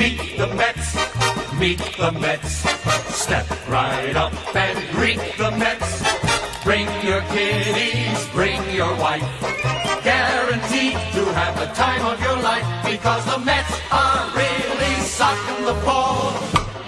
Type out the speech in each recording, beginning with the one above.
Meet the Mets, meet the Mets. Step right up and greet the Mets. Bring your kiddies, bring your wife. Guaranteed to have the time of your life, because the Mets are really socking the ball,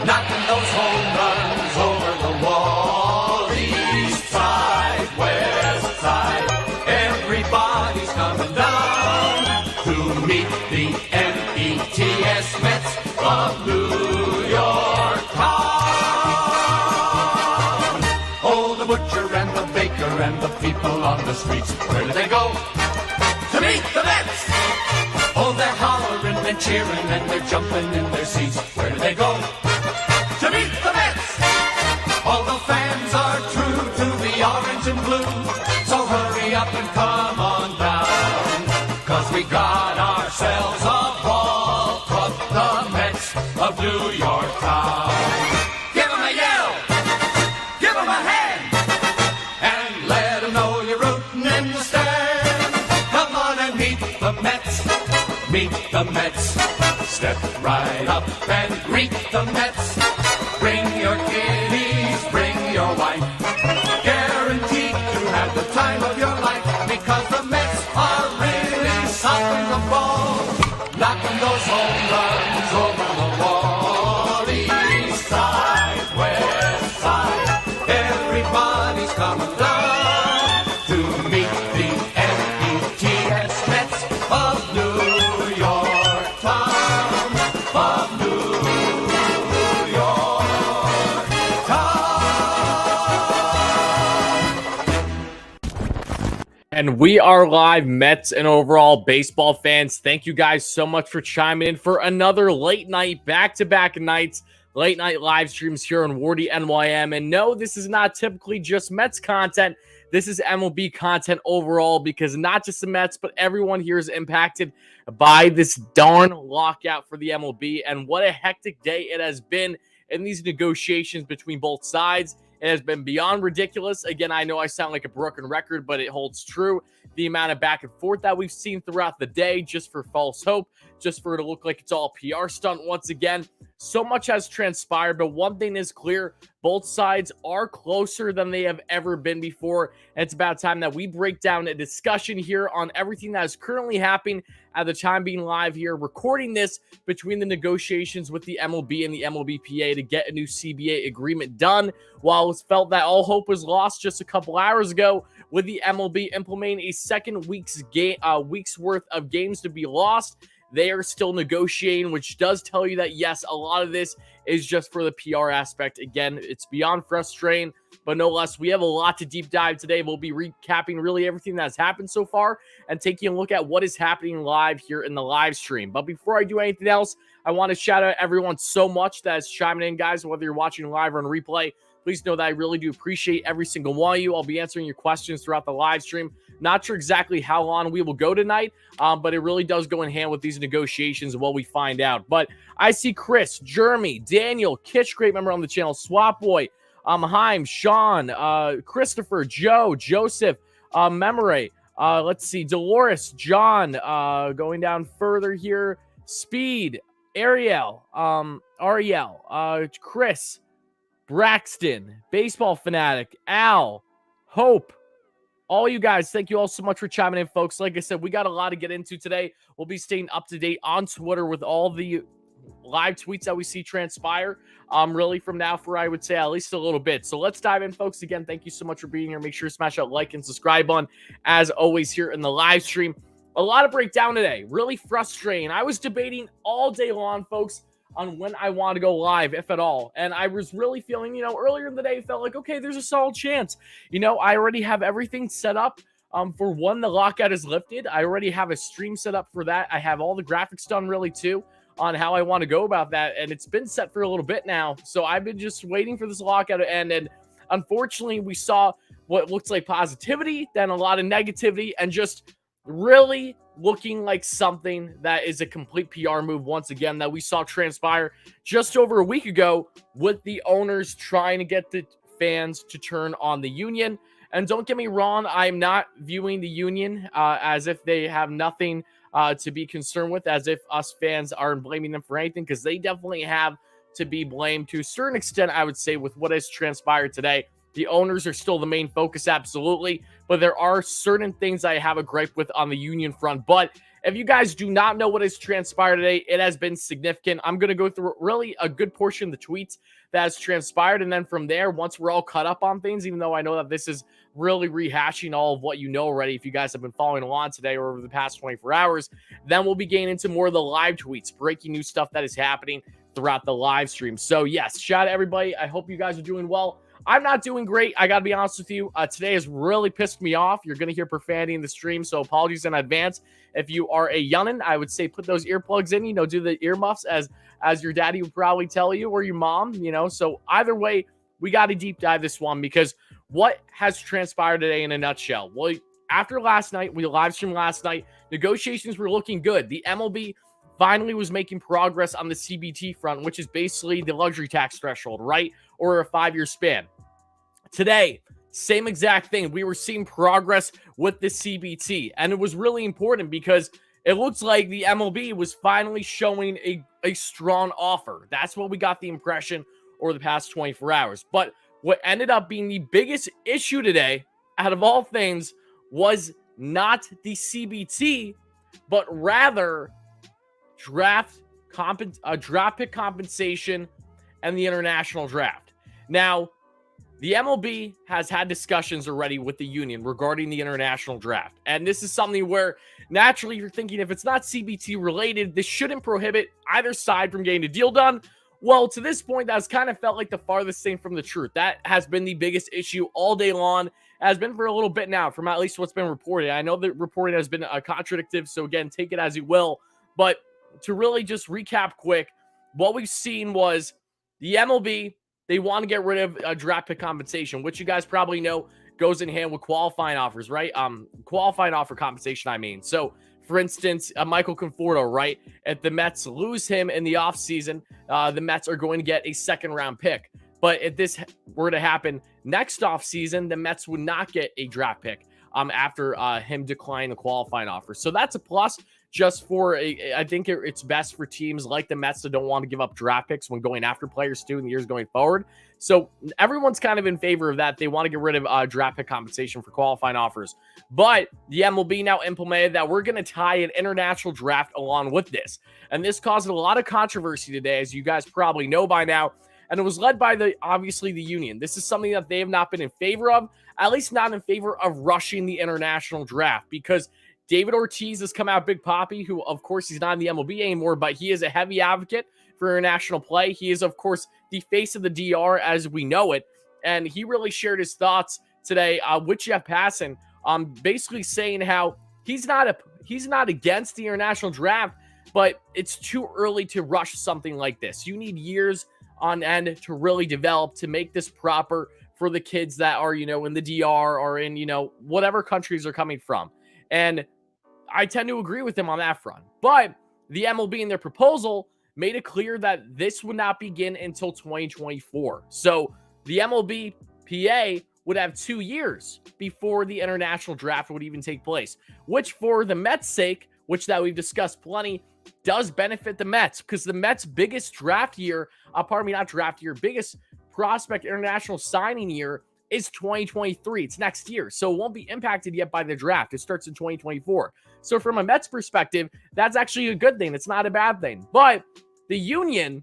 knocking those home runs over the wall. East side, west side, everybody's coming down to meet the METS Mets of New York town. Oh, the butcher and the baker and the people on the streets, where do they go? To meet the Mets! Oh, they're hollering and cheering and they're jumping in their seats. Where do they go? To meet the Mets! All the fans are true to the orange and blue, so hurry up and come on down, 'cause we got ourselves a ball club, the Mets of New York town. Give 'em a yell, give 'em a hand, and let 'em know you're rooting in the stand. Come on and meet the Mets, meet the Mets. Step right up and greet the Mets. Bring your kiddies, bring your wife. Guaranteed to have the time of your life, because the Mets are really socking the ball, knocking those home runs over the wall. East side, west side, everybody's coming down to meet the METS Mets of New York town, of New York town. And we are live, Mets and overall baseball fans. Thank you guys so much for chiming in for another late night, back-to-back nights, late night live streams here on WardyNYM. And no, this is not typically just Mets content. This is MLB content overall, because not just the Mets, but everyone here is impacted by this darn lockout for the MLB. And what a hectic day it has been in these negotiations between both sides. It has been beyond ridiculous. Again, I know I sound like a broken record, but it holds true. The amount of back and forth that we've seen throughout the day, just for false hope, just for it to look like it's all a PR stunt once again. So much has transpired, but one thing is clear. Both sides are closer than they have ever been before. And it's about time that we break down a discussion here on everything that is currently happening at the time being live here, recording this between the negotiations with the MLB and the MLBPA to get a new CBA agreement done. While it's felt that all hope was lost just a couple hours ago, with the MLB implementing a second week's worth of games to be lost, they are still negotiating, which does tell you that, yes, a lot of this is just for the PR aspect. Again, it's beyond frustrating, but no less. We have a lot to deep dive today. We'll be recapping really everything that's happened so far and taking a look at what is happening live here in the live stream. But before I do anything else, I want to shout out everyone so much that is chiming in, guys, whether you're watching live or on replay. Please know that I really do appreciate every single one of you. I'll be answering your questions throughout the live stream. Not sure exactly how long we will go tonight, but it really does go in hand with these negotiations and what we find out. But I see Chris, Jeremy, Daniel, Kitch, great member on the channel, Swap Boy, Haim, Sean, Christopher, Joe, Joseph, Memory, let's see, Dolores, John, going down further here, Speed, Ariel, Chris, Braxton, Baseball Fanatic, Al, Hope, all you guys, thank you all so much for chiming in, folks. Like I said, we got a lot to get into today. We'll be staying up to date on Twitter with all the live tweets that we see transpire, really from now for, I would say, at least a little bit. So let's dive in, folks. Again, thank you so much for being here. Make sure to smash that like and subscribe button, as always, here in the live stream. A lot of breakdown today. Really frustrating. I was debating all day long, folks, on when I want to go live, if at all. And I was really feeling, earlier in the day, felt like, okay, there's a solid chance. I already have everything set up for when the lockout is lifted. I already have a stream set up for that. I have all the graphics done, really, too, on how I want to go about that. And it's been set for a little bit now. So I've been just waiting for this lockout to end. And unfortunately, we saw what looks like positivity, then a lot of negativity, and just really looking like something that is a complete PR move once again that we saw transpire just over a week ago with the owners trying to get the fans to turn on the union. And don't get me wrong, I'm not viewing the union as if they have nothing to be concerned with, as if us fans aren't blaming them for anything, because they definitely have to be blamed to a certain extent, I would say, with what has transpired today. The owners are still the main focus, absolutely, but there are certain things I have a gripe with on the union front. But if you guys do not know what has transpired today, it has been significant. I'm going to go through really a good portion of the tweets that has transpired, and then from there, once we're all caught up on things, even though I know that this is really rehashing all of what you know already, if you guys have been following along today or over the past 24 hours, then we'll be getting into more of the live tweets, breaking news stuff that is happening throughout the live stream. So yes, shout out everybody. I hope you guys are doing well. I'm not doing great. I got to be honest with you. Today has really pissed me off. You're going to hear profanity in the stream, so apologies in advance. If you are a youngin', I would say put those earplugs in, do the earmuffs as your daddy would probably tell you, or your mom, So either way, we got to deep dive this one, because what has transpired today in a nutshell? Well, after last night, we live streamed last night, negotiations were looking good. The MLB finally was making progress on the CBT front, which is basically the luxury tax threshold, right? Or a 5-year span. Today, same exact thing. We were seeing progress with the CBT, and it was really important because it looks like the MLB was finally showing a strong offer. That's what we got the impression over the past 24 hours. But what ended up being the biggest issue today, out of all things, was not the CBT, but rather draft pick compensation and the international draft. Now, the MLB has had discussions already with the union regarding the international draft. And this is something where naturally you're thinking, if it's not CBT related, this shouldn't prohibit either side from getting a deal done. Well, to this point, that's kind of felt like the farthest thing from the truth. That has been the biggest issue all day long, has been for a little bit now, from at least what's been reported. I know the reporting has been contradictive, so again, take it as you will. But to really just recap quick, what we've seen was the MLB, they want to get rid of draft pick compensation, which you guys probably know goes in hand with qualifying offers, right? Qualifying offer compensation, I mean. So, for instance, Michael Conforto, right? If the Mets lose him in the offseason, the Mets are going to get a second-round pick. But if this were to happen next offseason, the Mets would not get a draft pick after him declining the qualifying offer. So that's a plus. Just for I think it's best for teams like the Mets that don't want to give up draft picks when going after players too in the years going forward. So everyone's kind of in favor of that. They want to get rid of draft pick compensation for qualifying offers. But the MLB now implemented that we're going to tie an international draft along with this. And this caused a lot of controversy today, as you guys probably know by now. And it was led by obviously the union. This is something that they have not been in favor of, at least not in favor of rushing the international draft, because David Ortiz has come out big poppy, who, of course, he's not in the MLB anymore, but he is a heavy advocate for international play. He is, of course, the face of the DR as we know it. And he really shared his thoughts today with Jeff Passan, basically saying how he's not against the international draft, but it's too early to rush something like this. You need years on end to really develop, to make this proper for the kids that are, in the DR or in, whatever countries they're coming from. And I tend to agree with him on that front. But the MLB in their proposal made it clear that this would not begin until 2024. So the MLBPA would have 2 years before the international draft would even take place, which for the Mets' sake, which that we've discussed plenty, does benefit the Mets, because the Mets' biggest draft year, biggest prospect international signing year is 2023. It's next year. So it won't be impacted yet by the draft. It starts in 2024. So from a Mets perspective, that's actually a good thing. It's not a bad thing. But the union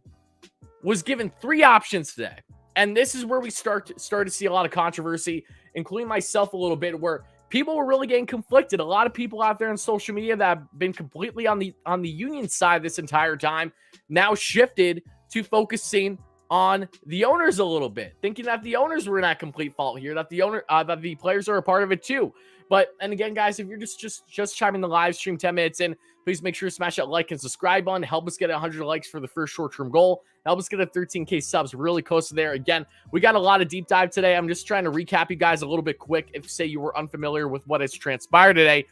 was given 3 options today. And this is where we start to see a lot of controversy, including myself a little bit, where people were really getting conflicted. A lot of people out there on social media that have been completely on the union side this entire time now shifted to focusing on the owners a little bit, thinking that the owners were not complete fault here, that the players are a part of it too. But, and again, guys, if you're just chiming the live stream 10 minutes in, please make sure to smash that like and subscribe button. Help us get 100 likes for the first short-term goal. Help us get a 13K subs. Really close to there. Again, we got a lot of deep dive today. I'm just trying to recap you guys a little bit quick if, say, you were unfamiliar with what has transpired today.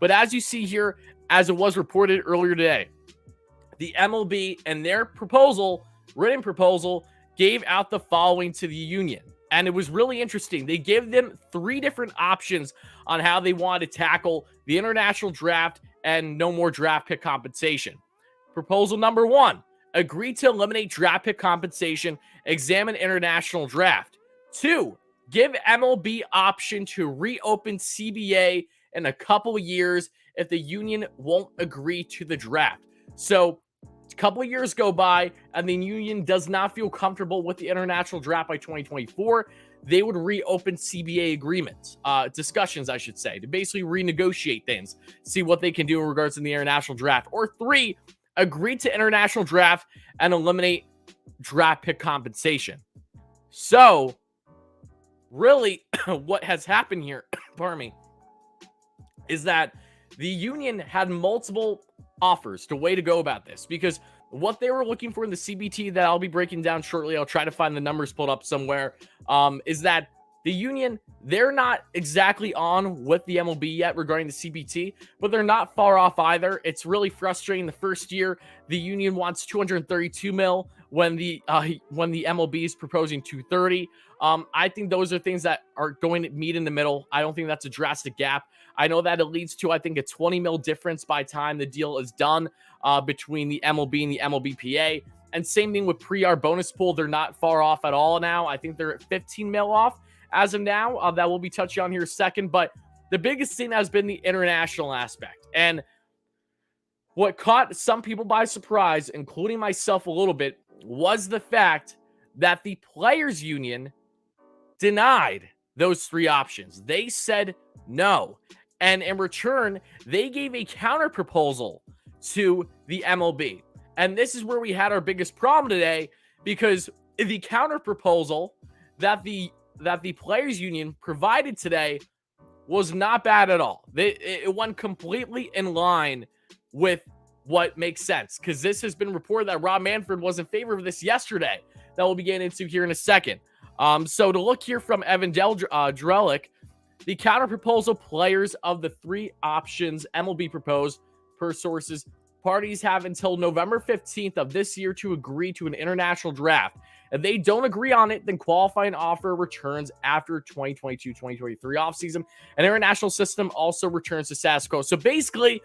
But as you see here, as it was reported earlier today, the MLB and their written proposal, gave out the following to the union. And it was really interesting. They gave them 3 different options on how they wanted to tackle the international draft and no more draft pick compensation. Proposal number 1, agree to eliminate draft pick compensation, examine international draft. 2, give MLB option to reopen CBA in a couple of years if the union won't agree to the draft. So a couple of years go by and the union does not feel comfortable with the international draft by 2024. They would reopen CBA agreements, discussions, I should say, to basically renegotiate things, see what they can do in regards to the international draft. Or 3, agree to international draft and eliminate draft pick compensation. So, really, what has happened here, pardon me, is that the union had multiple offers to way to go about this, because what they were looking for in the CBT that I'll be breaking down shortly, I'll try to find the numbers pulled up somewhere, is that the union, they're not exactly on with the MLB yet regarding the CBT, but they're not far off either. It's really frustrating. The first year, the union wants 232 mil when the MLB is proposing 230. I think those are things that are going to meet in the middle. I don't think that's a drastic gap. I know that it leads to, I think, a 20 mil difference by time the deal is done between the MLB and the MLBPA. And same thing with pre-R bonus pool. They're not far off at all now. I think they're at 15 mil off as of now. That we'll be touching on here in a second. But the biggest thing has been the international aspect. And what caught some people by surprise, including myself a little bit, was the fact that the players union denied those 3 options. They said no. And in return, they gave a counter proposal to the MLB. And this is where we had our biggest problem today, because the counter proposal that the players union provided today was not bad at all. It went completely in line with what makes sense, because this has been reported that Rob Manfred was in favor of this yesterday, that we'll be getting into here in a second. So to look here from Evan Drellick, the counter proposal players of the 3 options MLB proposed per sources, parties have until November 15th of this year to agree to an international draft. If they don't agree on it, then qualifying offer returns after 2022-2023 offseason. An international system also returns to status quo. So basically,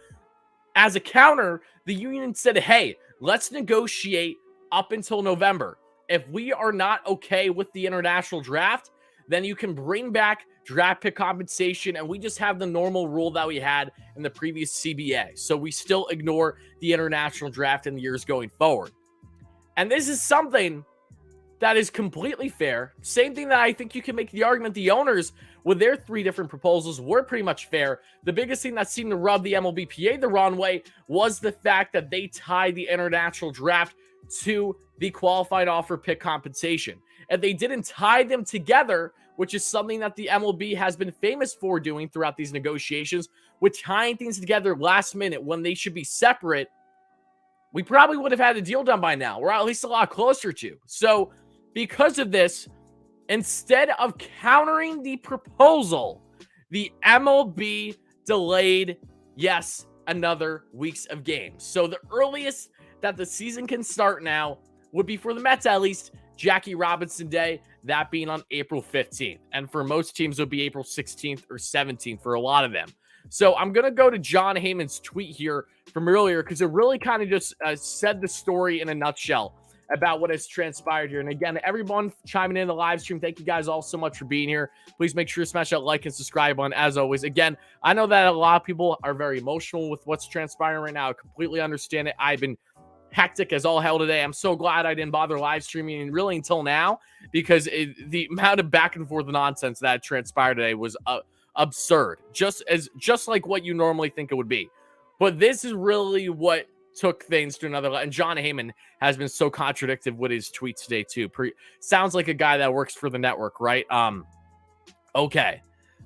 as a counter, the union said, hey, let's negotiate up until November. If we are not okay with the international draft, then you can bring back draft pick compensation, and we just have the normal rule that we had in the previous CBA. So we still ignore the international draft in the years going forward. And this is something that is completely fair. Same thing that I think you can make the argument the owners, with their 3 different proposals, were pretty much fair. The biggest thing that seemed to rub the MLBPA the wrong way was the fact that they tied the international draft to the qualified offer pick compensation. If they didn't tie them together, which is something that the MLB has been famous for doing throughout these negotiations, with tying things together last minute when they should be separate, we probably would have had a deal done by now, or at least a lot closer to. So because of this, instead of countering the proposal, the MLB delayed, yes, another weeks of games. So the earliest that the season can start now would be, for the Mets at least, Jackie Robinson Day, that being on April 15th. And for most teams, it would be April 16th or 17th for a lot of them. So I'm going to go to John Heyman's tweet here from earlier, because it really kind of just said the story in a nutshell about what has transpired here. And again, everyone chiming in the live stream, thank you guys all so much for being here. Please make sure to smash that like and subscribe button as always. Again, I know that a lot of people are very emotional with what's transpiring right now. I completely understand it. I've been hectic as all hell today. I'm so glad I didn't bother live streaming really until now, because the amount of back and forth nonsense that transpired today was absurd, just like what you normally think it would be. But this is really what took things to another level. And John Heyman has been so contradictory with his tweets today too. Sounds like a guy that works for the network, right? Okay,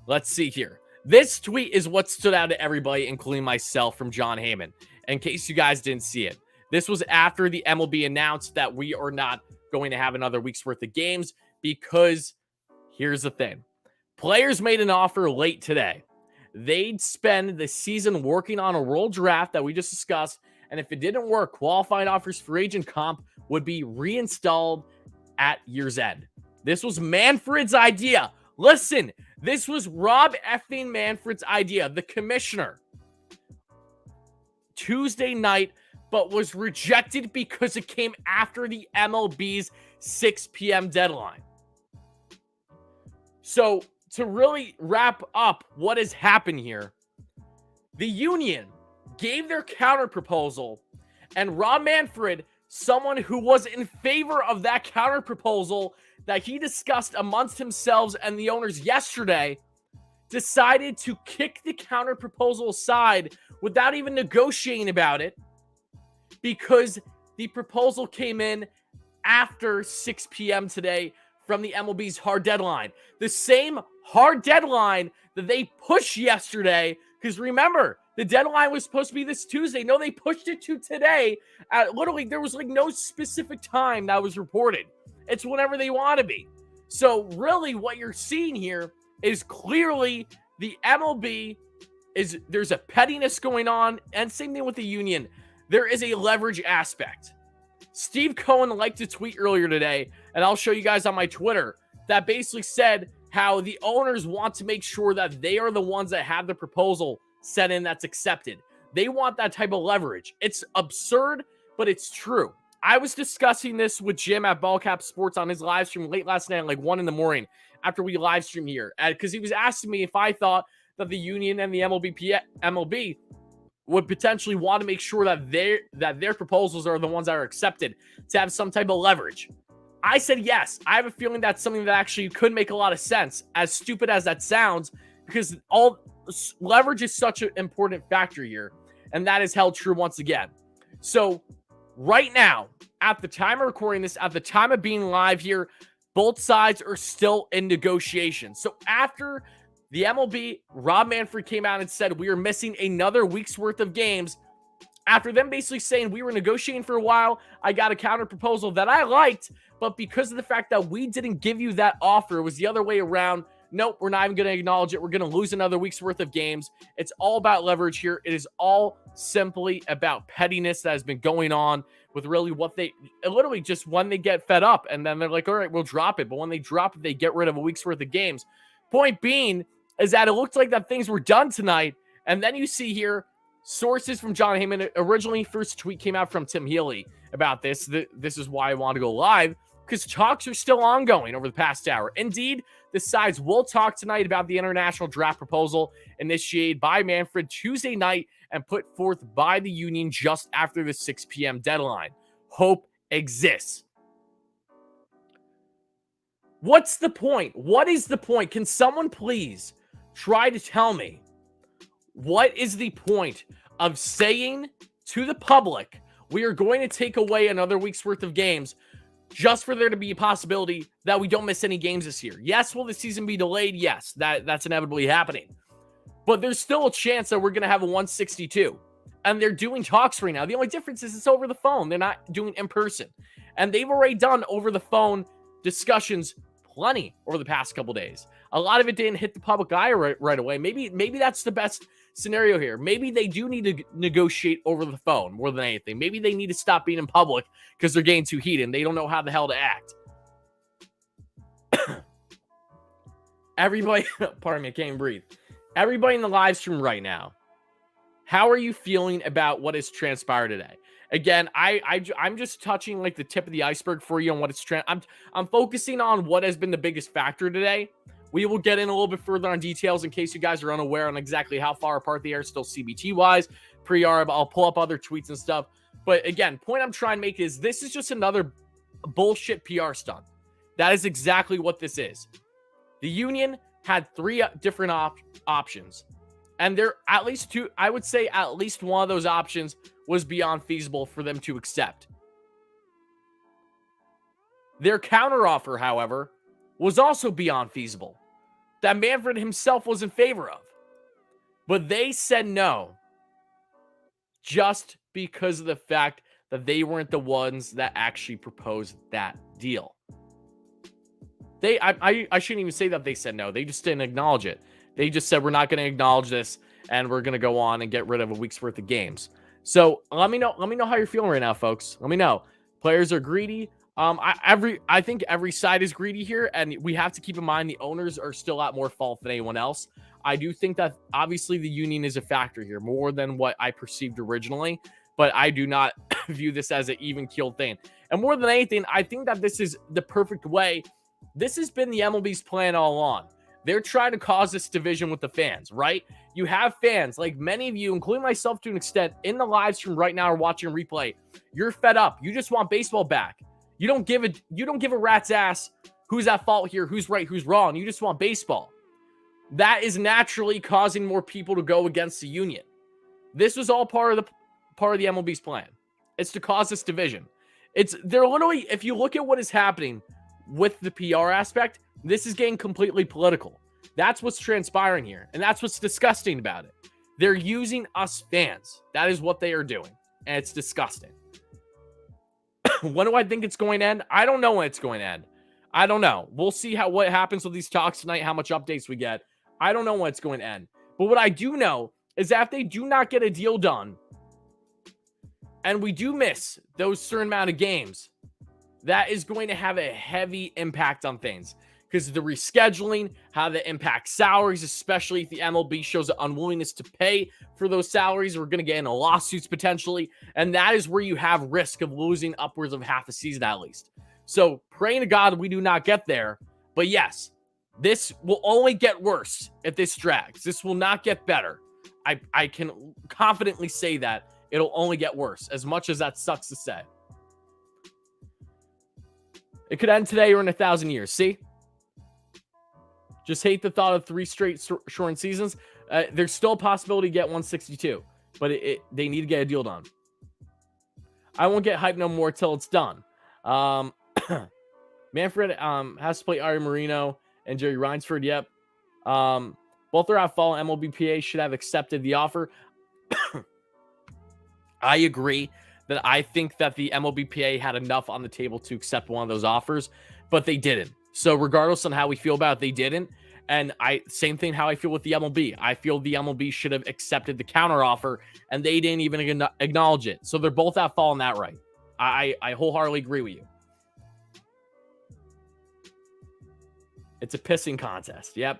let's see here. This tweet is what stood out to everybody, including myself, from John Heyman, in case you guys didn't see it. This was after the MLB announced that we are not going to have another week's worth of games, because here's the thing. Players made an offer late today. They'd spend the season working on a world draft that we just discussed, and if it didn't work, qualifying offers for agent comp would be reinstalled at year's end. This was Manfred's idea. Listen, this was Rob effing Manfred's idea, the commissioner. Tuesday night, but was rejected because it came after the MLB's 6 p.m. deadline. So, to really wrap up what has happened here, the union gave their counter proposal, and Rob Manfred, someone who was in favor of that counter proposal that he discussed amongst himself and the owners yesterday, decided to kick the counter proposal aside without even negotiating about it because the proposal came in after 6 p.m. today from the MLB's hard deadline. The same hard deadline that they pushed yesterday, because remember, the deadline was supposed to be this Tuesday. No, they pushed it to today. Literally, there was like no specific time that was reported. It's whenever they want to be. So really what you're seeing here is clearly the MLB there's a pettiness going on, and same thing with the union. There is a leverage aspect. Steve Cohen liked to tweet earlier today, and I'll show you guys on my Twitter, that basically said how the owners want to make sure that they are the ones that have the proposal set in that's accepted. They want that type of leverage. It's absurd, but it's true. I was discussing this with Jim at Ballcap Sports on his live stream late last night, like 1 a.m. after we live streamed here, because he was asking me if I thought that the union and the MLB would potentially want to make sure that their proposals are the ones that are accepted to have some type of leverage. I said yes. I have a feeling that's something that actually could make a lot of sense, as stupid as that sounds, because all leverage is such an important factor here, and that is held true once again. So right now, at the time of recording this, at the time of being live here, both sides are still in negotiation. So after the MLB, Rob Manfred came out and said we are missing another week's worth of games, after them basically saying we were negotiating for a while, I got a counter proposal that I liked, but because of the fact that we didn't give you that offer, it was the other way around. Nope, we're not even going to acknowledge it. We're going to lose another week's worth of games. It's all about leverage here. It is all simply about pettiness that has been going on with really what they literally just when they get fed up and then they're like, all right, we'll drop it. But when they drop it, they get rid of a week's worth of games. Point being is that it looked like that things were done tonight. And then you see here sources from John Heyman. Originally, first tweet came out from Tim Healy about this. This is why I want to go live, because talks are still ongoing over the past hour. Indeed, the sides will talk tonight about the international draft proposal initiated by Manfred Tuesday night and put forth by the union just after the 6 p.m. deadline. Hope exists. What's the point? What is the point? Can someone please try to tell me what is the point of saying to the public, we are going to take away another week's worth of games just for there to be a possibility that we don't miss any games this year? Yes, will the season be delayed? Yes, that's inevitably happening. But there's still a chance that we're going to have a 162. And they're doing talks right now. The only difference is it's over the phone. They're not doing in person. And they've already done over the phone discussions plenty over the past couple days. A lot of it didn't hit the public eye right away. Maybe that's the best scenario here. Maybe they do need to negotiate over the phone more than anything. Maybe they need to stop being in public because they're getting too heated and they don't know how the hell to act. Everybody, pardon me, I can't even breathe. Everybody in the live stream right now, how are you feeling about what has transpired today? Again, I'm just touching like the tip of the iceberg for you on what it's I'm focusing on what has been the biggest factor today. We will get in a little bit further on details in case you guys are unaware on exactly how far apart they are still CBT-wise, pre-arb. I'll pull up other tweets and stuff. But again, point I'm trying to make is this is just another bullshit PR stunt. That is exactly what this is. The union had 3 different options. And there at least 2, I would say at least one of those options was beyond feasible for them to accept. Their counteroffer, however, was also beyond feasible, that Manfred himself was in favor of. But they said no, just because of the fact that they weren't the ones that actually proposed that deal. I shouldn't even say that they said no. They just didn't acknowledge it. They just said, we're not going to acknowledge this, and we're going to go on and get rid of a week's worth of games. So let me know how you're feeling right now, folks. Let me know. Players are greedy. I think every side is greedy here, and we have to keep in mind the owners are still at more fault than anyone else. I do think that obviously the union is a factor here more than what I perceived originally, but I do not view this as an even keeled thing. And more than anything, I think that this is the perfect way. This has been the MLB's plan all along. They're trying to cause this division with the fans, right? You have fans, like many of you, including myself to an extent, in the live stream right now or watching a replay. You're fed up. You just want baseball back. You don't give a rat's ass who's at fault here, who's right, who's wrong. You just want baseball. That is naturally causing more people to go against the union. This was all part of the MLB's plan. It's to cause this division. They're literally, if you look at what is happening with the PR aspect, this is getting completely political. That's what's transpiring here, and that's what's disgusting about it. They're using us fans. That is what they are doing, and it's disgusting. When do I think it's going to end? I don't know when it's going to end. I don't know. We'll see what happens with these talks tonight, how much updates we get. I don't know when it's going to end. But what I do know is that if they do not get a deal done, and we do miss those certain amount of games, that is going to have a heavy impact on things. Because the rescheduling, how that impacts salaries, especially if the MLB shows an unwillingness to pay for those salaries. We're going to get into lawsuits potentially. And that is where you have risk of losing upwards of half a season at least. So praying to God we do not get there. But yes, this will only get worse if this drags. This will not get better. I can confidently say that it'll only get worse, as much as that sucks to say. It could end today or in 1,000 years. See? Just hate the thought of 3 straight shortened seasons. There's still a possibility to get 162, but they need to get a deal done. I won't get hyped no more till it's done. Manfred has to play Ari Marino and Jerry Reinsford. Yep. Both are out fall. MLBPA should have accepted the offer. I agree that I think that the MLBPA had enough on the table to accept one of those offers, but they didn't. So regardless on how we feel about it, they didn't. And same thing how I feel with the MLB. I feel the MLB should have accepted the counter offer, and they didn't even acknowledge it. So they're both at fault in that right. I wholeheartedly agree with you. It's a pissing contest. Yep.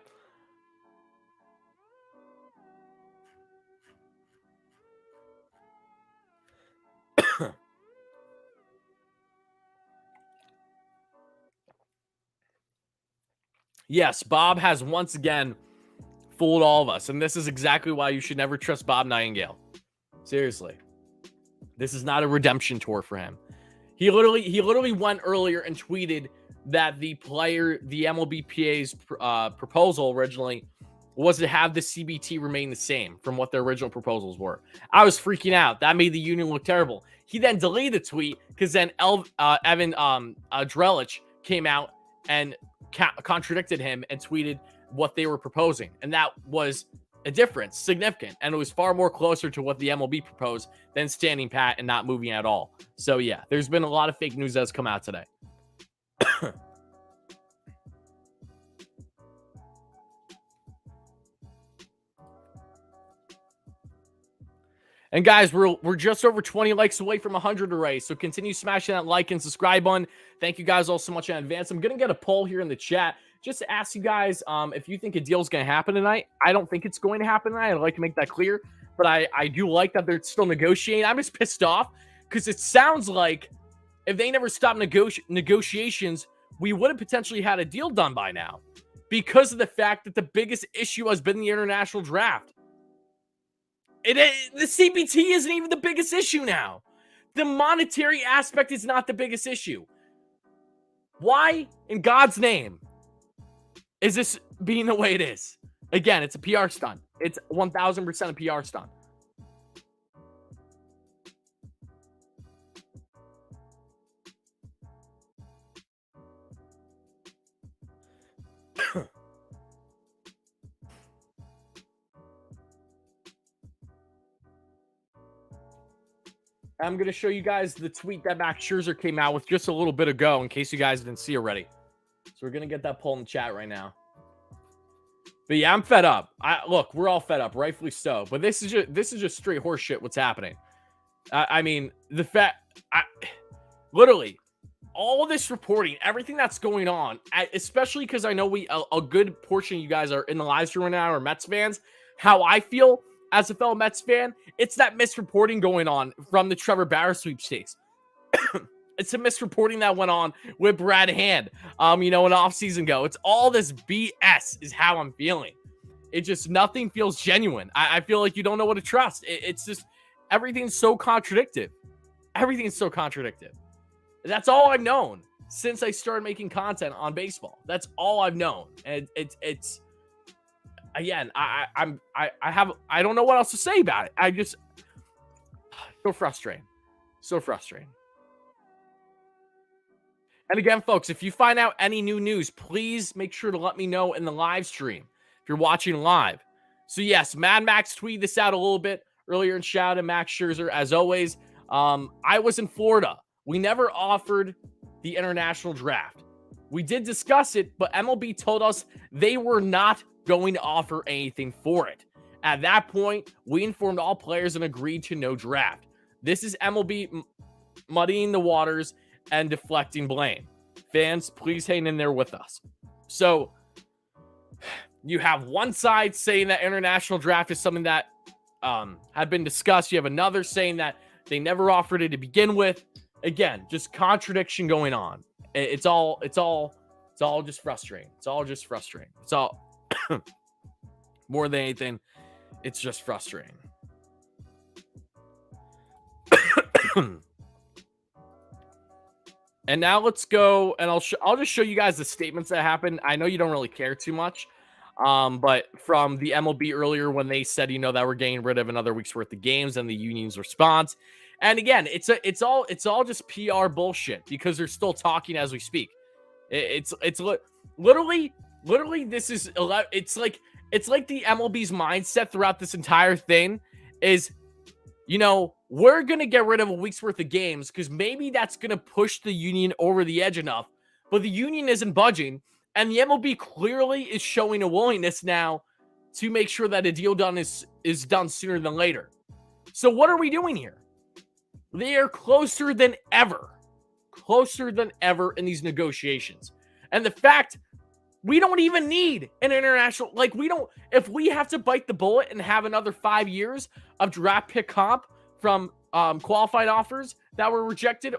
Yes, Bob has once again fooled all of us, and this is exactly why you should never trust Bob Nightingale. Seriously. This is not a redemption tour for him. He literally went earlier and tweeted that the MLBPA's proposal originally was to have the CBT remain the same from what their original proposals were. I was freaking out. That made the union look terrible. He then deleted the tweet because then Evan Drellich came out and contradicted him and tweeted what they were proposing. And that was a difference, significant. And it was far more closer to what the MLB proposed than standing pat and not moving at all. So yeah, there's been a lot of fake news that's come out today. And guys, we're just over 20 likes away from 100 already. So continue smashing that like and subscribe button. Thank you guys all so much in advance. I'm going to get a poll here in the chat just to ask you guys if you think a deal is going to happen tonight. I don't think it's going to happen tonight. I'd like to make that clear. But I do like that they're still negotiating. I'm just pissed off because it sounds like if they never stopped negotiations, we would have potentially had a deal done by now because of the fact that the biggest issue has been the international draft. The CBT isn't even the biggest issue now. The monetary aspect is not the biggest issue. Why, in God's name, is this being the way it is? Again, it's a PR stunt. It's 1,000% a PR stunt. I'm going to show you guys the tweet that Max Scherzer came out with just a little bit ago in case you guys didn't see already. So we're going to get that poll in the chat right now. But yeah, I'm fed up. Look, we're all fed up, rightfully so. But this is just straight horse shit what's happening. I mean, literally, all this reporting, everything that's going on, especially because I know a good portion of you guys are in the live stream right now are Mets fans. How I feel as a fellow Mets fan, it's that misreporting going on from the Trevor Bauer sweepstakes. It's a misreporting that went on with Brad Hand, an off-season go. It's all this BS is how I'm feeling. It just, nothing feels genuine. I feel like you don't know what to trust. It's just, everything's so contradictive. Everything's so contradictive. That's all I've known since I started making content on baseball. That's all I've known. And it's again, I don't know what else to say about it. I just, so frustrating. So frustrating. And again, folks, if you find out any new news, please make sure to let me know in the live stream if you're watching live. So yes, Mad Max tweeted this out a little bit earlier and shout out to Max Scherzer as always. I was in Florida. We never offered the international draft. We did discuss it, but MLB told us they were not going to offer anything for it. At that point, we informed all players and agreed to no draft. This is MLB muddying the waters and deflecting blame. Fans, please hang in there with us. So you have one side saying that international draft is something that had been discussed. You have another saying that they never offered it to begin with. Again, just contradiction going on. It's all just frustrating. It's all just frustrating. It's all more than anything. It's just frustrating. And now let's go, and I'll just show you guys the statements that happened. I know you don't really care too much, but from the MLB earlier when they said, that we're getting rid of another week's worth of games and the union's response. And again, it's all just PR bullshit because they're still talking as we speak. It's literally this is it's like the MLB's mindset throughout this entire thing is, we're going to get rid of a week's worth of games because maybe that's going to push the union over the edge enough, but the union isn't budging, and the MLB clearly is showing a willingness now to make sure that a deal done is done sooner than later. So what are we doing here? They are closer than ever in these negotiations. And the fact we don't even need an international, if we have to bite the bullet and have another 5 years of draft pick comp from qualified offers that were rejected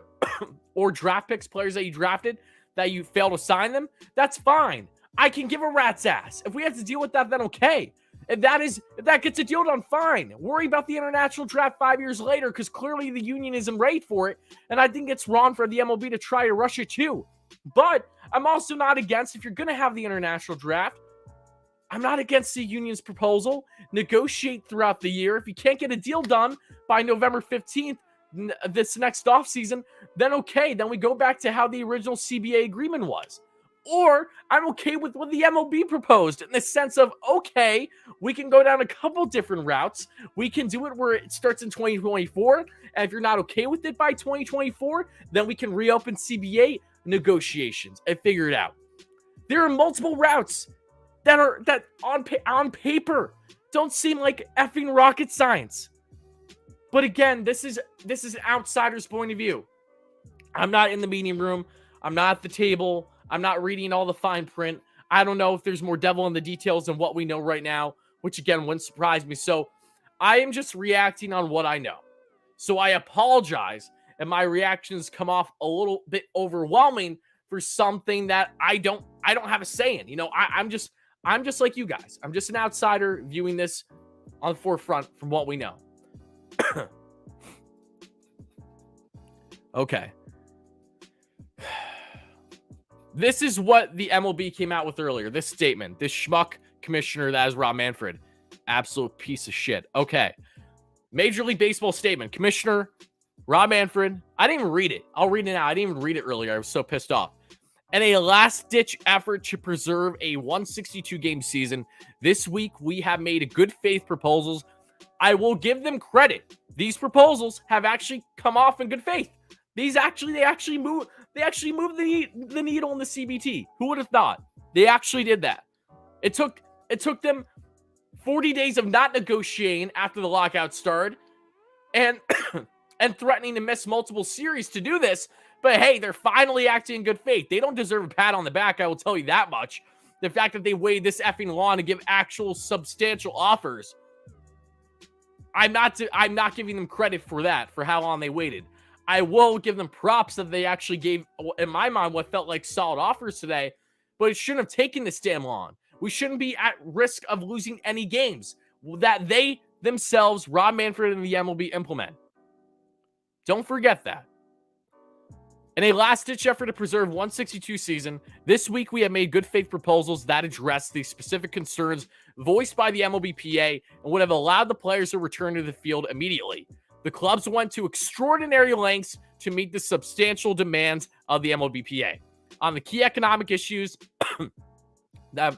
or draft picks, players that you drafted, that you failed to sign them, that's fine. I can give a rat's ass. If we have to deal with that, then okay. If that gets a deal done, fine. Worry about the international draft 5 years later because clearly the union isn't ready for it. And I think it's wrong for the MLB to try to rush it too. But I'm also not against, if you're going to have the international draft, I'm not against the union's proposal. Negotiate throughout the year. If you can't get a deal done by November 15th, this next offseason, then okay. Then we go back to how the original CBA agreement was. Or I'm okay with what the MLB proposed in the sense of, okay, we can go down a couple different routes. We can do it where it starts in 2024. And if you're not okay with it by 2024, then we can reopen CBA negotiations and figure it out. There are multiple routes that on paper don't seem like effing rocket science. But again, this is an outsider's point of view. I'm not in the meeting room. I'm not at the table. I'm not reading all the fine print. I don't know if there's more devil in the details than what we know right now, which again wouldn't surprise me. So I am just reacting on what I know. So I apologize if my reactions come off a little bit overwhelming for something that I don't have a say in. I'm just like you guys. I'm just an outsider viewing this on the forefront from what we know. Okay. This is what the MLB came out with earlier. This statement, this schmuck commissioner that is Rob Manfred. Absolute piece of shit. Okay. Major League Baseball statement. Commissioner Rob Manfred. I didn't even read it. I'll read it now. I didn't even read it earlier. I was so pissed off. In a last-ditch effort to preserve a 162-game season, this week we have made good faith proposals. I will give them credit. These proposals have actually come off in good faith. They actually moved the needle in the CBT. Who would have thought? They actually did that. It took them 40 days of not negotiating after the lockout started and and threatening to miss multiple series to do this, But hey, they're finally acting in good faith. They don't deserve a pat on the back, I will tell you that much. The fact that they waited this effing long to give actual substantial offers, I'm not giving them credit for that, for how long they waited. I will give them props that they actually gave, in my mind, what felt like solid offers today, but it shouldn't have taken this damn long. We shouldn't be at risk of losing any games that they themselves, Rob Manfred and the MLB, implement. Don't forget that. In a last-ditch effort to preserve 162 season, this week we have made good faith proposals that address the specific concerns voiced by the MLBPA and would have allowed the players to return to the field immediately. The clubs went to extraordinary lengths to meet the substantial demands of the MLBPA. On the key economic issues,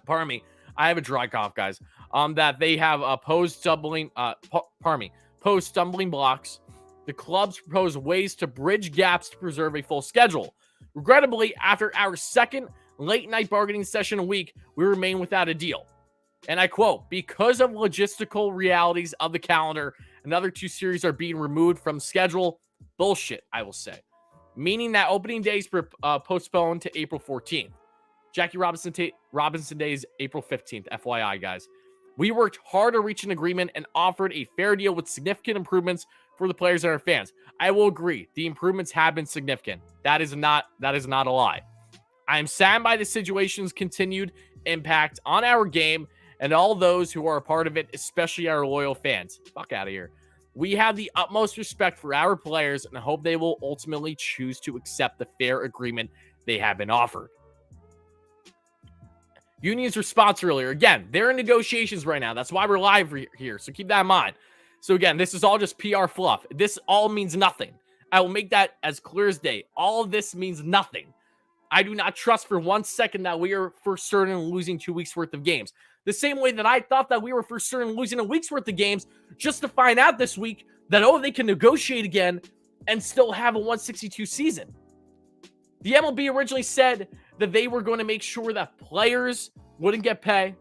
pardon me, I have a dry cough, guys, that they have posed stumbling blocks. The clubs propose ways to bridge gaps to preserve a full schedule. Regrettably, after our second late-night bargaining session a week, we remain without a deal. And I quote, because of logistical realities of the calendar, another 2 series are being removed from schedule. Bullshit, I will say. Meaning that opening days postponed to April 14th. Jackie Robinson Day is April 15th, FYI, guys. We worked hard to reach an agreement and offered a fair deal with significant improvements for the players and our fans. I will agree, the improvements have been significant. That is not a lie. I am saddened by the situation's continued impact on our game and all those who are a part of it, especially our loyal fans. Fuck out of here. We have the utmost respect for our players and hope they will ultimately choose to accept the fair agreement they have been offered. Union's response earlier. Again, they're in negotiations right now. That's why we're live here. So keep that in mind. So again, this is all just PR fluff. This all means nothing. I will make that as clear as day. All of this means nothing. I do not trust for 1 second that we are for certain losing 2 weeks worth of games. The same way that I thought that we were for certain losing a week's worth of games just to find out this week that, oh, they can negotiate again and still have a 162 season. The MLB originally said that they were going to make sure that players wouldn't get pay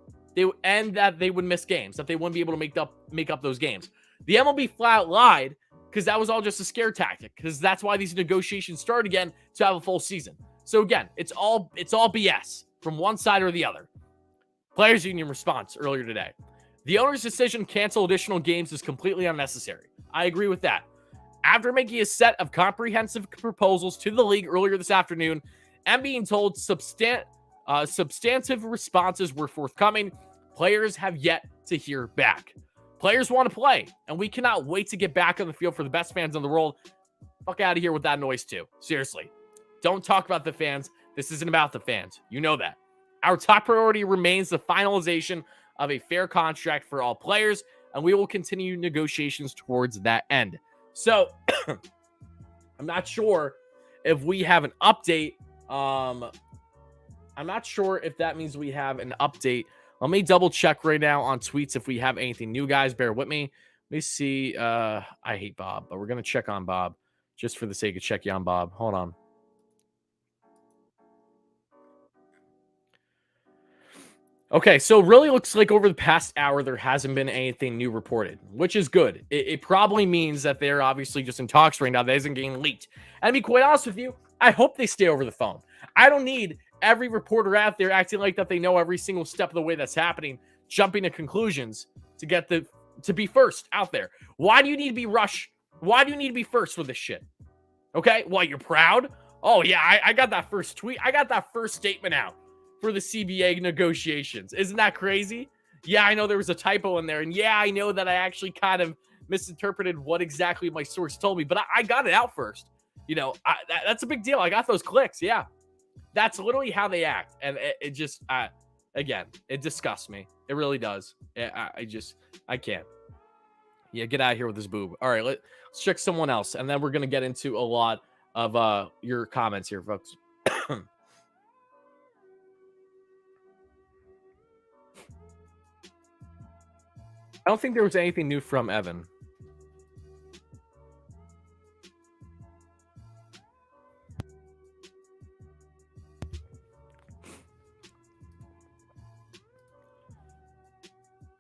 and that they would miss games, that they wouldn't be able to make up those games. The MLB flat out lied because that was all just a scare tactic, because that's why these negotiations start again, to have a full season. So again, it's all BS from one side or the other. Players Union response earlier today. The owner's decision to cancel additional games is completely unnecessary. I agree with that. After making a set of comprehensive proposals to the league earlier this afternoon and being told substantive responses were forthcoming, players have yet to hear back. Players want to play, and we cannot wait to get back on the field for the best fans in the world. Fuck out of here with that noise too. Seriously. Don't talk about the fans. This isn't about the fans. You know that. Our top priority remains the finalization of a fair contract for all players, and we will continue negotiations towards that end. So, I'm not sure if we have an update. I'm not sure if that means we have an update. Let me double check right now on tweets if we have anything new, guys. Bear with me. Let me see. I hate Bob, but we're going to check on Bob just for the sake of checking on Bob. Hold on. Okay, so it really looks like over the past hour, there hasn't been anything new reported, which is good. It probably means that they're obviously just in talks right now. That isn't getting leaked. And to be quite honest with you, I hope they stay over the phone. I don't need every reporter out there acting like that they know every single step of the way that's happening, jumping to conclusions to get to be first out there. Why do you need to be rushed? Why do you need to be first with this shit? Okay, well, you're proud? Oh, yeah, I got that first tweet. I got that first statement out for the CBA negotiations. Isn't that crazy? Yeah, I know there was a typo in there. And yeah, I know that I actually kind of misinterpreted what exactly my source told me, but I got it out first. You know, that's a big deal. I got those clicks. Yeah, that's literally how they act. And it just, again, it disgusts me. It really does. I can't. Yeah, get out of here with this boob. All right, let's check someone else. And then we're going to get into a lot of your comments here, folks. I don't think there was anything new from Evan.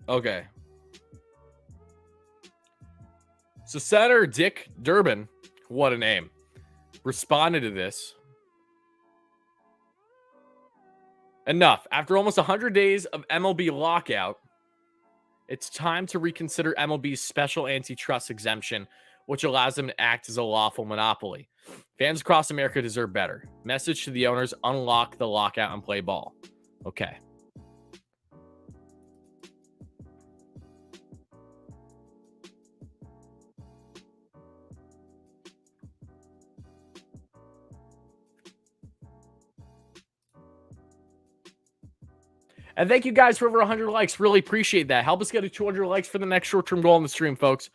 Okay. So Senator Dick Durbin, what a name. responded to this. Enough. After almost 100 days of MLB lockout, it's time to reconsider MLB's special antitrust exemption, which allows them to act as a lawful monopoly. Fans across America deserve better. Message to the owners: unlock the lockout and play ball. Okay. And thank you guys for over 100 likes. Really appreciate that. Help us get to 200 likes for the next short-term goal on the stream, folks.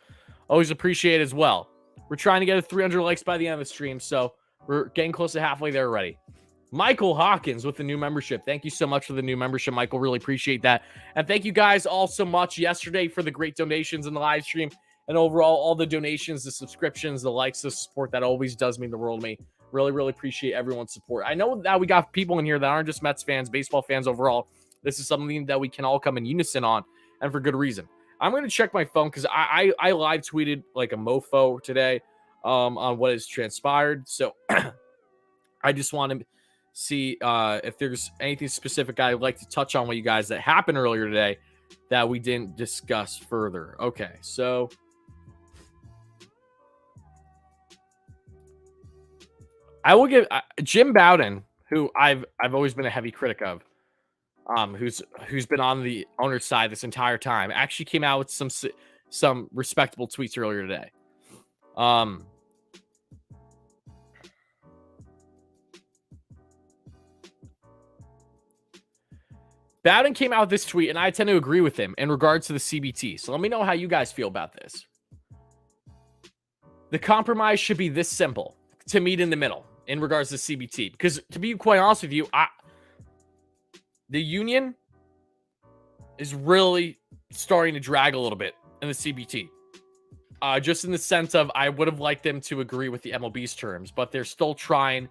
Always appreciate it as well. We're trying to get to 300 likes by the end of the stream, so we're getting close to halfway there already. Michael Hawkins with the new membership. Thank you so much for the new membership, Michael. Really appreciate that. And thank you guys all so much yesterday for the great donations in the live stream and overall all the donations, the subscriptions, the likes, the support. That always does mean the world to me. Really, really appreciate everyone's support. I know that we got people in here that aren't just Mets fans, baseball fans overall. This is something that we can all come in unison on, and for good reason. I'm going to check my phone because I live tweeted like a mofo today on what has transpired. So I just want to see if there's anything specific I'd like to touch on with you guys that happened earlier today that we didn't discuss further. Okay, so I will give Jim Bowden, who I've always been a heavy critic of, who's been on the owner's side this entire time, actually came out with some respectable tweets earlier today. Bowden came out with this tweet, and I tend to agree with him in regards to the CBT. So let me know how you guys feel about this. The compromise should be this simple: to meet in the middle in regards to CBT. Because to be quite honest with you, the union is really starting to drag a little bit in the CBT. Just in the sense of I would have liked them to agree with the MLB's terms, but they're still trying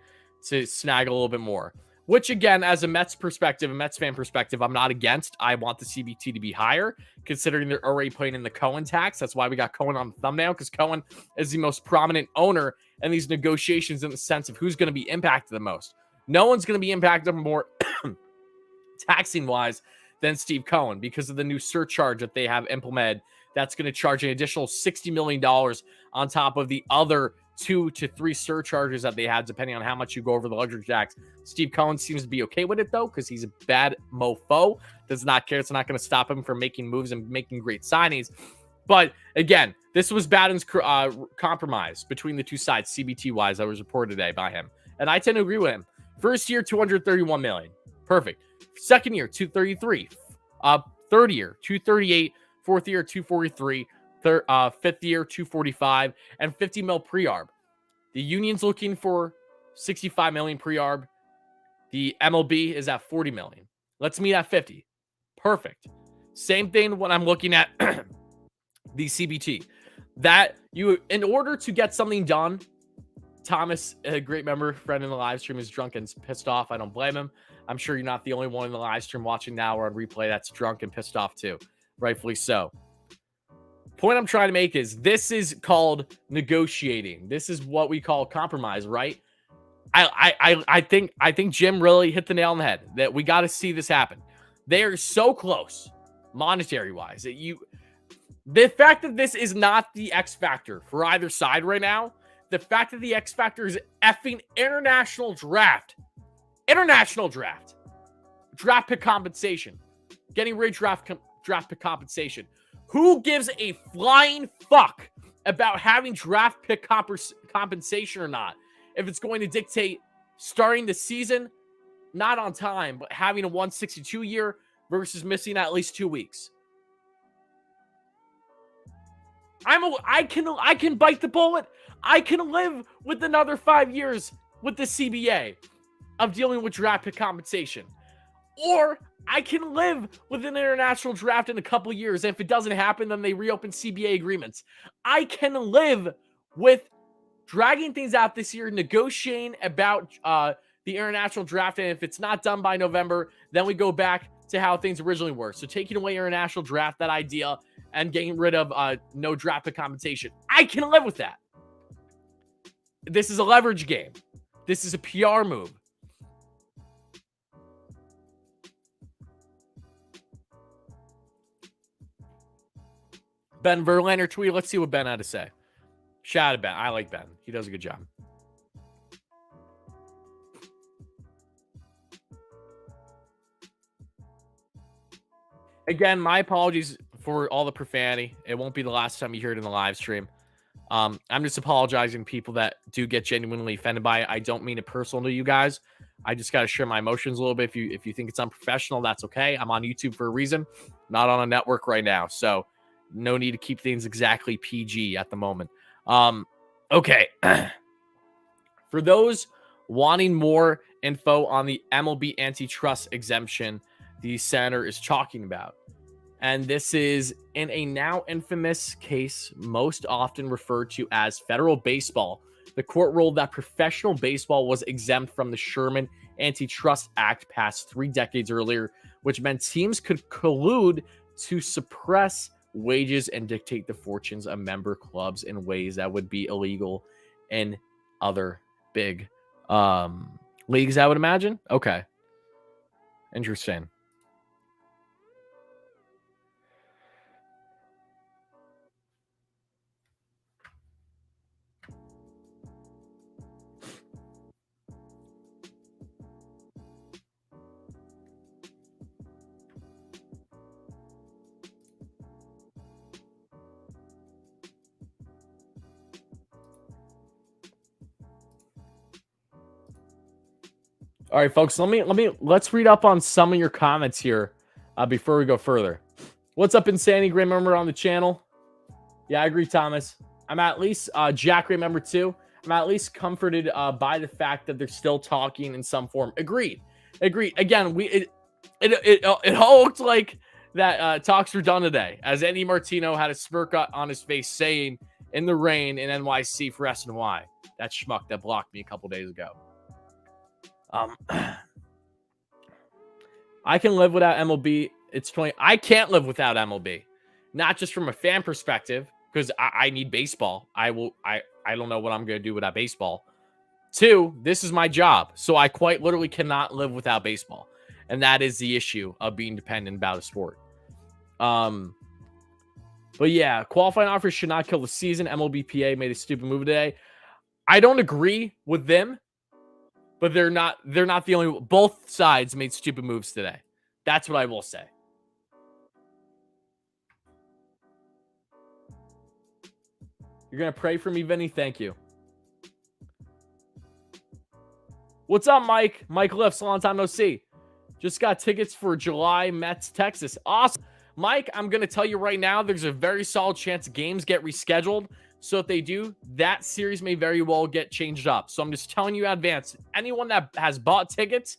to snag a little bit more. Which, again, as a Mets perspective, a Mets fan perspective, I'm not against. I want the CBT to be higher, considering they're already putting in the Cohen tax. That's why we got Cohen on the thumbnail, because Cohen is the most prominent owner in these negotiations in the sense of who's going to be impacted the most. No one's going to be impacted more taxing-wise than Steve Cohen because of the new surcharge that they have implemented. That's going to charge an additional $60 million on top of the other 2 to 3 surcharges that they had, depending on how much you go over the luxury tax. Steve Cohen seems to be okay with it, though, because he's a bad mofo. Does not care. It's not going to stop him from making moves and making great signings. But, again, this was Bowden's compromise between the two sides, CBT-wise, that was reported today by him. And I tend to agree with him. First year, $231 million. Perfect. Second year, $233. Third year, $238. Fourth year, $243. Fifth year, $245, and $50 million pre-arb. The union's looking for $65 million pre-arb. The MLB is at $40 million. Let's meet at $50. Perfect. Same thing when I'm looking at the CBT. That you, in order to get something done, Thomas, a great member, friend in the live stream, is drunk and pissed off. I don't blame him. I'm sure you're not the only one in the live stream watching now or on replay that's drunk and pissed off too. Rightfully so. Point I'm trying to make is this is called negotiating. This is what we call compromise, right? I think Jim really hit the nail on the head that we got to see this happen. They are so close, monetary wise, that the fact that this is not the X factor for either side right now, the fact that the X factor is effing international draft pick compensation, getting rid of draft pick compensation. Who gives a flying fuck about having draft pick compensation or not? If it's going to dictate starting the season, not on time, but having a 162 year versus missing at least 2 weeks. I can bite the bullet. I can live with another 5 years with the CBA of dealing with draft pick compensation. Or I can live with an international draft in a couple years. And if it doesn't happen, then they reopen CBA agreements. I can live with dragging things out this year, negotiating about the international draft. And if it's not done by November, then we go back to how things originally were. So taking away international draft, that idea, and getting rid of no draft pick compensation. I can live with that. This is a leverage game. This is a PR move. Ben Verlander tweet. Let's see what Ben had to say. Shout out to Ben. I like Ben. He does a good job. Again, my apologies for all the profanity. It won't be the last time you hear it in the live stream. I'm just apologizing to people that do get genuinely offended by it. I don't mean it personal to you guys. I just got to share my emotions a little bit. If you think it's unprofessional, that's okay. I'm on YouTube for a reason, not on a network right now. So no need to keep things exactly PG at the moment. Okay. For those wanting more info on the MLB antitrust exemption the senator is talking about, and this is in a now infamous case most often referred to as federal baseball, the court ruled that professional baseball was exempt from the Sherman Antitrust Act passed 3 decades earlier, which meant teams could collude to suppress wages and dictate the fortunes of member clubs in ways that would be illegal in other big leagues, I would imagine. Okay. Interesting. All right, folks, let's read up on some of your comments here before we go further. What's up, Insanity? Great member on the channel. Yeah, I agree, Thomas. I'm at least Jack, great member too. I'm at least comforted by the fact that they're still talking in some form. Agreed. Again, it all looked like that talks were done today, as Eddie Martino had a smirk on his face saying in the rain in NYC for SNY. That schmuck that blocked me a couple days ago. I can live without MLB. It's 20. I can't live without MLB, not just from a fan perspective, because I need baseball. I don't know what I'm going to do without baseball. 2, this is my job, so I quite literally cannot live without baseball, and that is the issue of being dependent about a sport. But yeah, qualifying offers should not kill the season. MLBPA made a stupid move today. I don't agree with them. But they're not the only. Both sides made stupid moves today. That's what I will say. You're going to pray for me, Vinny? Thank you. What's up, Mike? Mike Lifts, long time no see. Just got tickets for July Mets, Texas. Awesome. Mike, I'm going to tell you right now, there's a very solid chance games get rescheduled. So if they do, that series may very well get changed up. So I'm just telling you in advance, anyone that has bought tickets,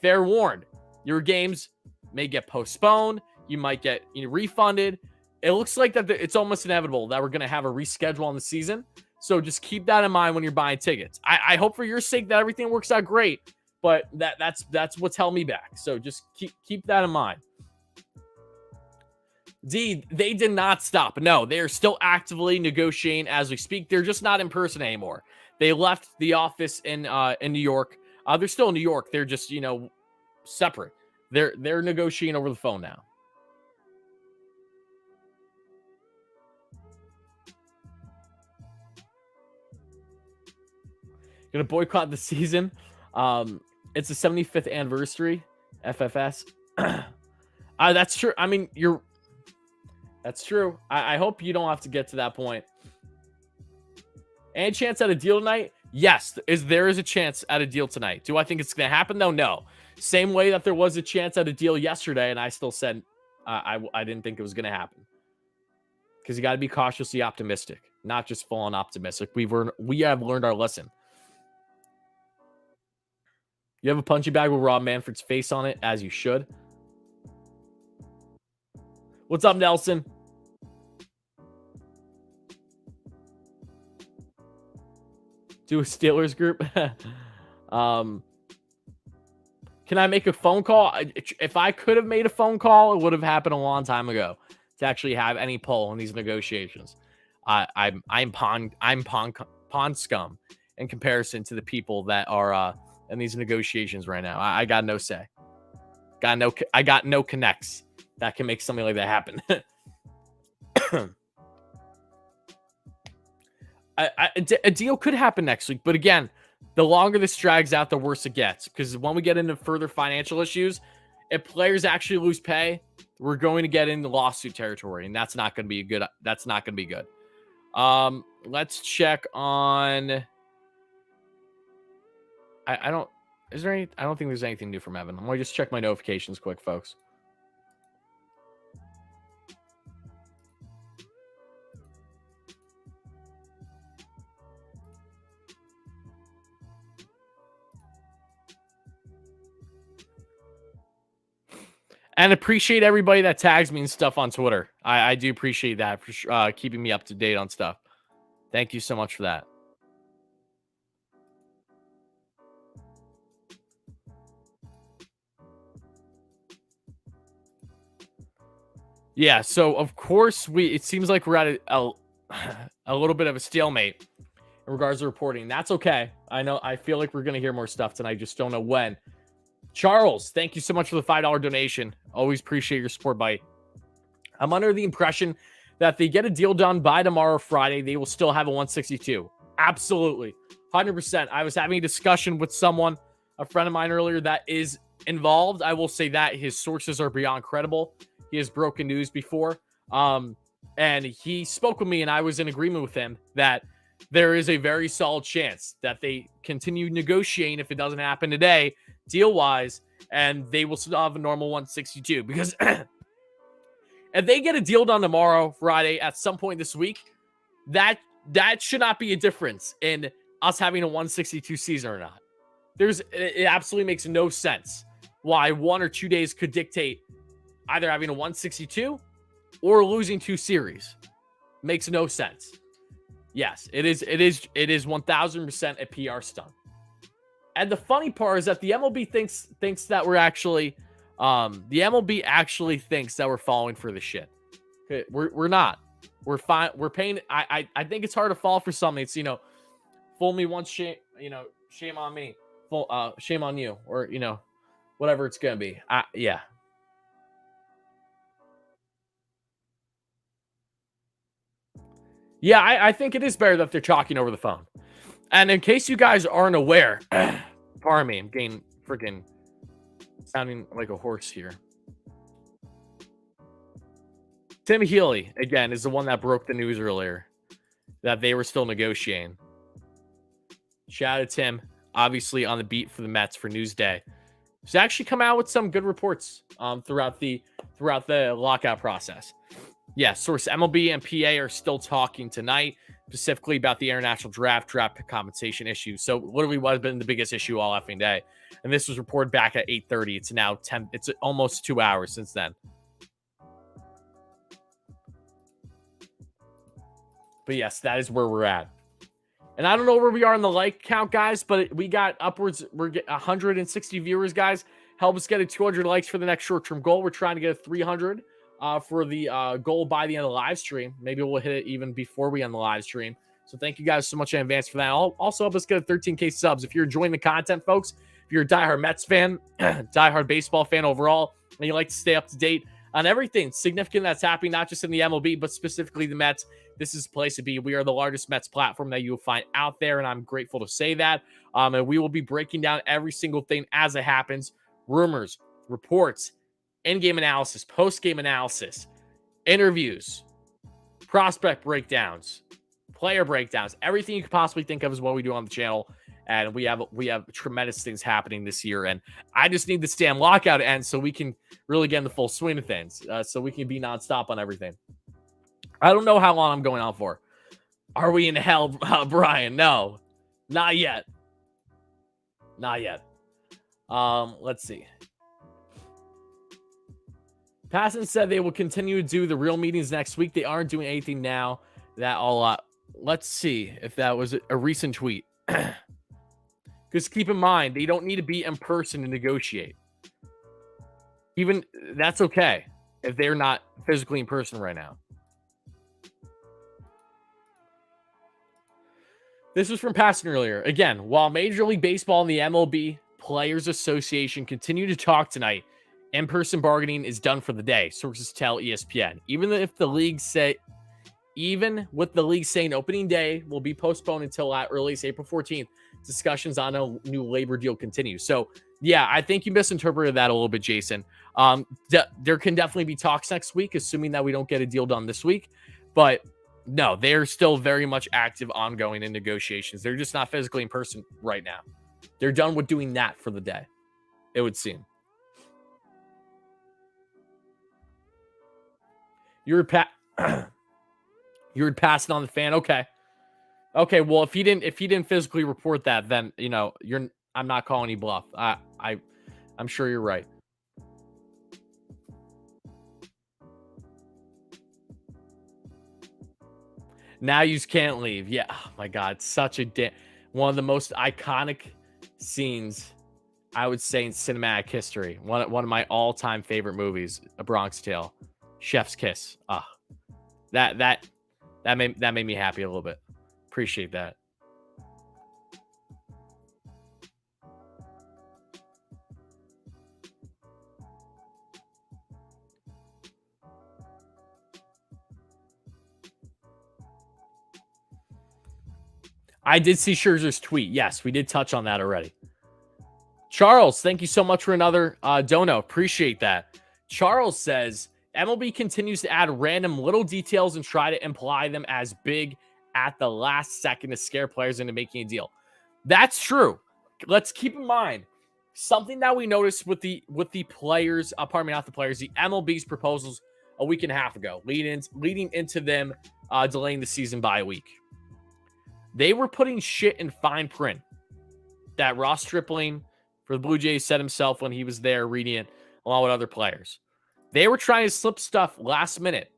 fair warned, your games may get postponed. You might get refunded. It looks like that it's almost inevitable that we're going to have a reschedule on the season. So just keep that in mind when you're buying tickets. I hope for your sake that everything works out great, but that's what's held me back. So just keep that in mind. D, they did not stop. No, they are still actively negotiating as we speak. They're just not in person anymore. They left the office in New York. They're still in New York. They're just, separate. They're negotiating over the phone now. Gonna boycott the season. It's the 75th anniversary. FFS. That's true. I mean, that's true. I hope you don't have to get to that point. Any chance at a deal tonight? Yes, there is a chance at a deal tonight. Do I think it's going to happen, though? No. Same way that there was a chance at a deal yesterday, and I still said I didn't think it was going to happen. Because you got to be cautiously optimistic, not just full on optimistic. We have learned our lesson. You have a punching bag with Rob Manfred's face on it, as you should. What's up, Nelson? Do a Steelers group. Can I make a phone call? If I could have made a phone call, it would have happened a long time ago to actually have any pull in these negotiations. I'm pawn scum, in comparison to the people that are in these negotiations right now. I got no say. I got no connects that can make something like that happen. A deal could happen next week, but again, the longer this drags out, the worse it gets. Because when we get into further financial issues, if players actually lose pay, we're going to get into lawsuit territory, and that's not going to be good. That's not going to be good. Let's check on. I don't. Is there any? I don't think there's anything new from Evan. I'm gonna just check my notifications quick, folks. And appreciate everybody that tags me and stuff on Twitter. I do appreciate that for keeping me up to date on stuff. Thank you so much for that. Yeah, so of course it seems like we're at a little bit of a stalemate in regards to reporting. That's okay. I feel like we're going to hear more stuff tonight. Just don't know when. Charles, thank you so much for the $5 donation. Always appreciate your support, buddy. I'm under the impression that if they get a deal done by tomorrow, Friday, they will still have a 162. Absolutely. 100%. I was having a discussion with someone, a friend of mine earlier, that is involved. I will say that his sources are beyond credible. He has broken news before. And he spoke with me, and I was in agreement with him that there is a very solid chance that they continue negotiating if it doesn't happen today, deal-wise, and they will still have a normal 162. Because if they get a deal done tomorrow, Friday, at some point this week, that should not be a difference in us having a 162 season or not. It absolutely makes no sense why 1 or 2 days could dictate either having a 162 or losing 2 series. Makes no sense. Yes, it is 1000% a PR stunt. And the funny part is that the MLB thinks that we're actually the MLB actually thinks that we're falling for the shit. Okay, we're not. We're fine. We're paying. I think it's hard to fall for something. It's, fool me once, shame on me. Shame on you, or whatever it's gonna be. Yeah. Yeah, I think it is better that they're talking over the phone. And in case you guys aren't aware, pardon me, I'm getting freaking sounding like a horse here. Tim Healy, again, is the one that broke the news earlier that they were still negotiating. Shout out to Tim, obviously on the beat for the Mets for Newsday. He's actually come out with some good reports throughout the lockout process. Yeah, source MLB and PA are still talking tonight, specifically about the international draft pick compensation issue. So literally what has been the biggest issue all effing day. And this was reported back at 8:30. It's now 10. It's almost 2 hours since then. But yes, that is where we're at. And I don't know where we are in the like count, guys, but we got upwards. We're getting 160 viewers, guys. Help us get a 200 likes for the next short-term goal. We're trying to get a 300 for the goal by the end of the live stream. Maybe we'll hit it even before we end the live stream. So thank you guys so much in advance for that. Also help us get a 13K subs. If you're enjoying the content, folks, if you're a diehard Mets fan, diehard baseball fan overall, and you like to stay up to date on everything significant that's happening, not just in the MLB, but specifically the Mets, this is the place to be. We are the largest Mets platform that you will find out there, and I'm grateful to say that. And we will be breaking down every single thing as it happens. Rumors, reports, in-game analysis, post-game analysis, interviews, prospect breakdowns, player breakdowns, everything you could possibly think of is what we do on the channel. And we have tremendous things happening this year. And I just need this damn lockout to end so we can really get in the full swing of things. So we can be nonstop on everything. I don't know how long I'm going on for. Are we in hell, Brian? No, not yet. Not yet. Let's see. Passon said they will continue to do the real meetings next week. They aren't doing anything now. That all. Let's see if that was a recent tweet. Because keep in mind, they don't need to be in person to negotiate. Even that's okay if they're not physically in person right now. This was from Paston earlier. Again, while Major League Baseball and the MLB Players Association continue to talk tonight, in-person bargaining is done for the day, sources tell ESPN. Even with the league saying opening day will be postponed until at earliest April 14th, discussions on a new labor deal continue. So, yeah, I think you misinterpreted that a little bit, Jason. There can definitely be talks next week, assuming that we don't get a deal done this week. But no, they're still very much active, ongoing in negotiations. They're just not physically in person right now. They're done with doing that for the day, it would seem. You were passing on the fan. Okay. Well, if he didn't physically report that, then I'm not calling you bluff. I'm sure you're right. Now you can't leave. Yeah. Oh my God. Such a one of the most iconic scenes, I would say, in cinematic history. One of my all-time favorite movies, A Bronx Tale, Chef's Kiss. That made me happy a little bit. Appreciate that. I did see Scherzer's tweet. Yes, we did touch on that already. Charles, thank you so much for another dono. Appreciate that. Charles says, MLB continues to add random little details and try to imply them as big at the last second to scare players into making a deal. That's true. Let's keep in mind something that we noticed with the players, not the players, the MLB's proposals a week and a half ago, leading into them delaying the season by a week. They were putting shit in fine print that Ross Stripling for the Blue Jays said himself when he was there reading it along with other players. They were trying to slip stuff last minute.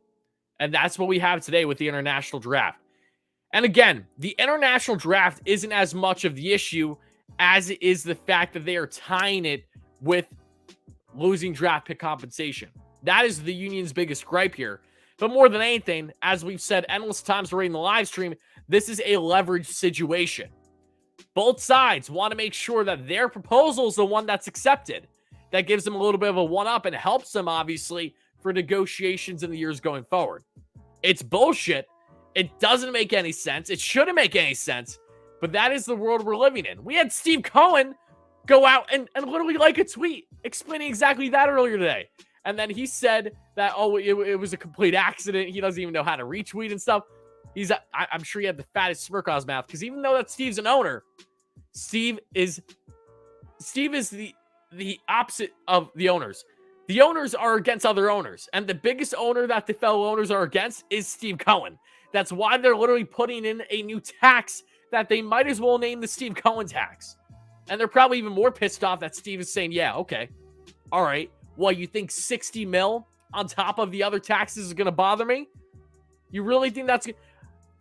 And that's what we have today with the international draft. And again, the international draft isn't as much of the issue as it is the fact that they are tying it with losing draft pick compensation. That is the union's biggest gripe here. But more than anything, as we've said endless times already in the live stream, this is a leverage situation. Both sides want to make sure that their proposal is the one that's accepted. That gives them a little bit of a one-up and helps them, obviously, for negotiations in the years going forward. It's bullshit. It doesn't make any sense. It shouldn't make any sense. But that is the world we're living in. We had Steve Cohen go out and literally like a tweet explaining exactly that earlier today. And then he said that, it was a complete accident. He doesn't even know how to retweet and stuff. I'm sure he had the fattest smirk on his mouth, because even though that Steve's an owner, Steve is the opposite of the owners. The owners are against other owners, and the biggest owner that the fellow owners are against is Steve Cohen. That's why they're literally putting in a new tax that they might as well name the Steve Cohen tax. And they're probably even more pissed off that Steve is saying, yeah, okay, all right, well, you think 60 mil on top of the other taxes is going to bother me? You really think that's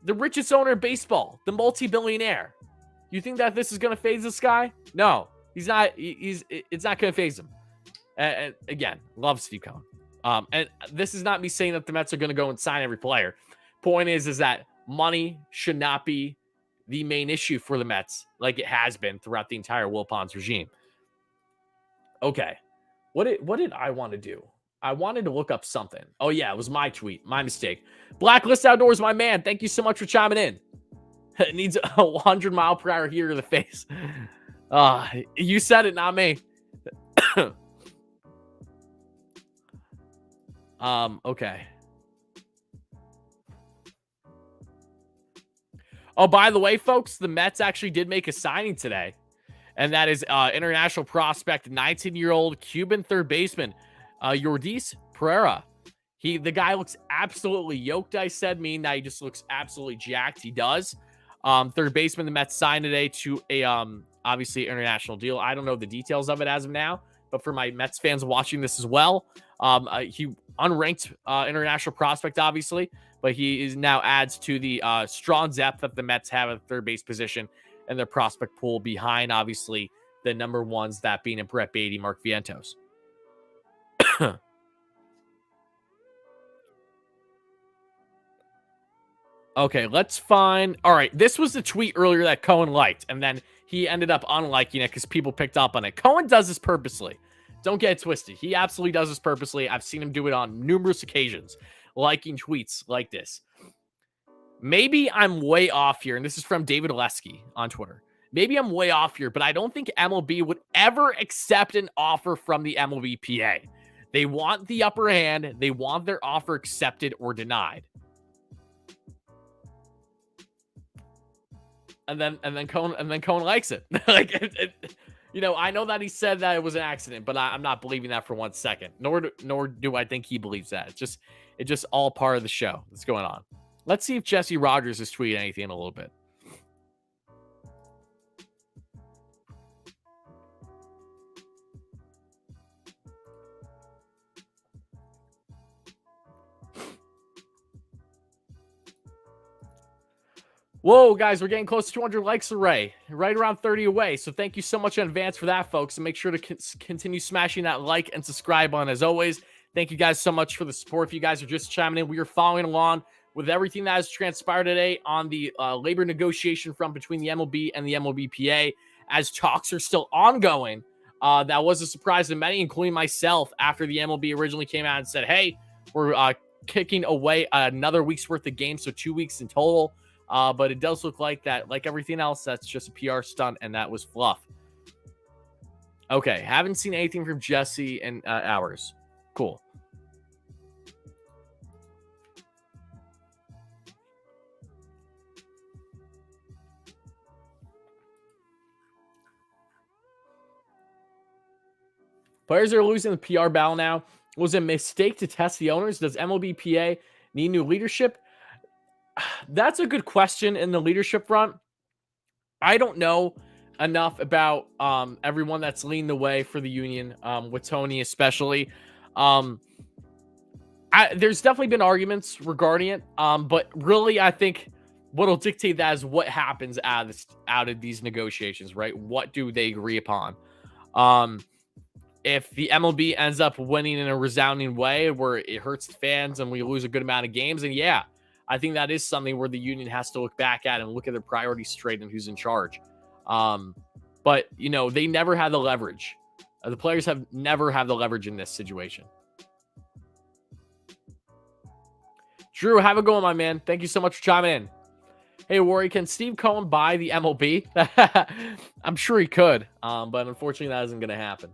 the richest owner in baseball, the multi-billionaire? You think that this is going to phase this guy? No, he's not. It's not going to phase him. And again, love Steve Cohen. And this is not me saying that the Mets are going to go and sign every player. Point is that money should not be the main issue for the Mets, like it has been throughout the entire Wilpons regime. Okay, what did I want to do? I wanted to look up something. Oh yeah, it was my tweet, my mistake. Blacklist Outdoors, my man. Thank you so much for chiming in. It needs a 100-mile-per-hour heater to the face. You said it, not me. Okay. Oh, by the way, folks, the Mets actually did make a signing today, and that is international prospect, 19-year-old Cuban third baseman, Yordis Pereira. The guy looks absolutely yoked, I said, meaning that he just looks absolutely jacked. He does. Third baseman, the Mets signed today to a obviously international deal. I don't know the details of it as of now, but for my Mets fans watching this as well, he unranked international prospect, obviously, but he is now adds to the strong depth that the Mets have at the third base position and their prospect pool behind, obviously, the number ones, that being in Brett Beatty, Mark Vientos. Okay, let's find. All right, this was the tweet earlier that Cohen liked, and then he ended up unliking it because people picked up on it. Cohen does this purposely. Don't get it twisted. He absolutely does this purposely. I've seen him do it on numerous occasions, liking tweets like this. Maybe I'm way off here, and this is from David Lesky on Twitter. Maybe I'm way off here, but I don't think MLB would ever accept an offer from the MLBPA. They want the upper hand. They want their offer accepted or denied. And then Cohen likes it. Like I know that he said that it was an accident, but I'm not believing that for 1 second. Nor do I think he believes that. It's just all part of the show that's going on. Let's see if Jesse Rogers is tweeting anything in a little bit. Whoa, guys, we're getting close to 200 likes array, right around 30 away. So thank you so much in advance for that, folks. And make sure to continue smashing that like and subscribe button as always. Thank you guys so much for the support. If you guys are just chiming in, we are following along with everything that has transpired today on the labor negotiation front between the MLB and the MLBPA, as talks are still ongoing. That was a surprise to many, including myself, after the MLB originally came out and said, hey, we're kicking away another week's worth of games, so 2 weeks in total. But it does look like that, like everything else, that's just a PR stunt, and that was fluff. Okay, haven't seen anything from Jesse in hours. Cool. Players are losing the PR battle now. Was it a mistake to test the owners? Does MLBPA need new leadership? That's a good question in the leadership front. I don't know enough about everyone that's leading the way for the union, with Tony especially. There's definitely been arguments regarding it, but really I think what'll dictate that is what happens out of these negotiations, right? What do they agree upon? If the MLB ends up winning in a resounding way where it hurts the fans and we lose a good amount of games, and yeah, I think that is something where the union has to look back at and look at their priorities straight and who's in charge. But they never had the leverage. The players have never had the leverage in this situation. Drew, have a go on, my man. Thank you so much for chiming in. Hey, Warry, can Steve Cohen buy the MLB? I'm sure he could, but unfortunately that isn't going to happen.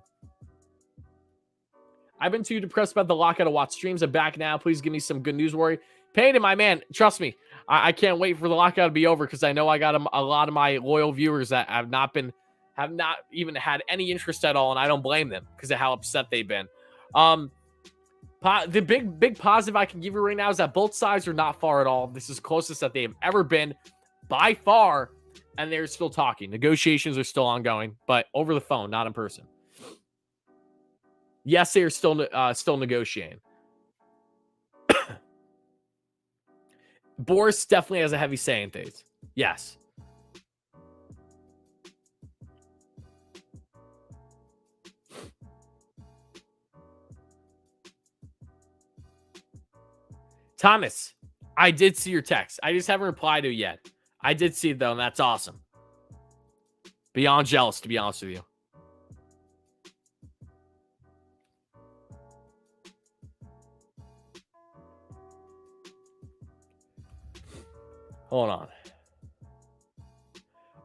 I've been too depressed about the lockout of watch streams. I'm back now. Please give me some good news, Warry. Payton, my man, trust me, I can't wait for the lockout to be over because I know I got a lot of my loyal viewers that have not even had any interest at all, and I don't blame them because of how upset they've been. The big positive I can give you right now is that both sides are not far at all. This is the closest that they have ever been by far, and they're still talking. Negotiations are still ongoing, but over the phone, not in person. Yes, they are still negotiating. Boris definitely has a heavy say in things. Yes. Thomas, I did see your text. I just haven't replied to it yet. I did see it, though, and that's awesome. Beyond jealous, to be honest with you. Hold on.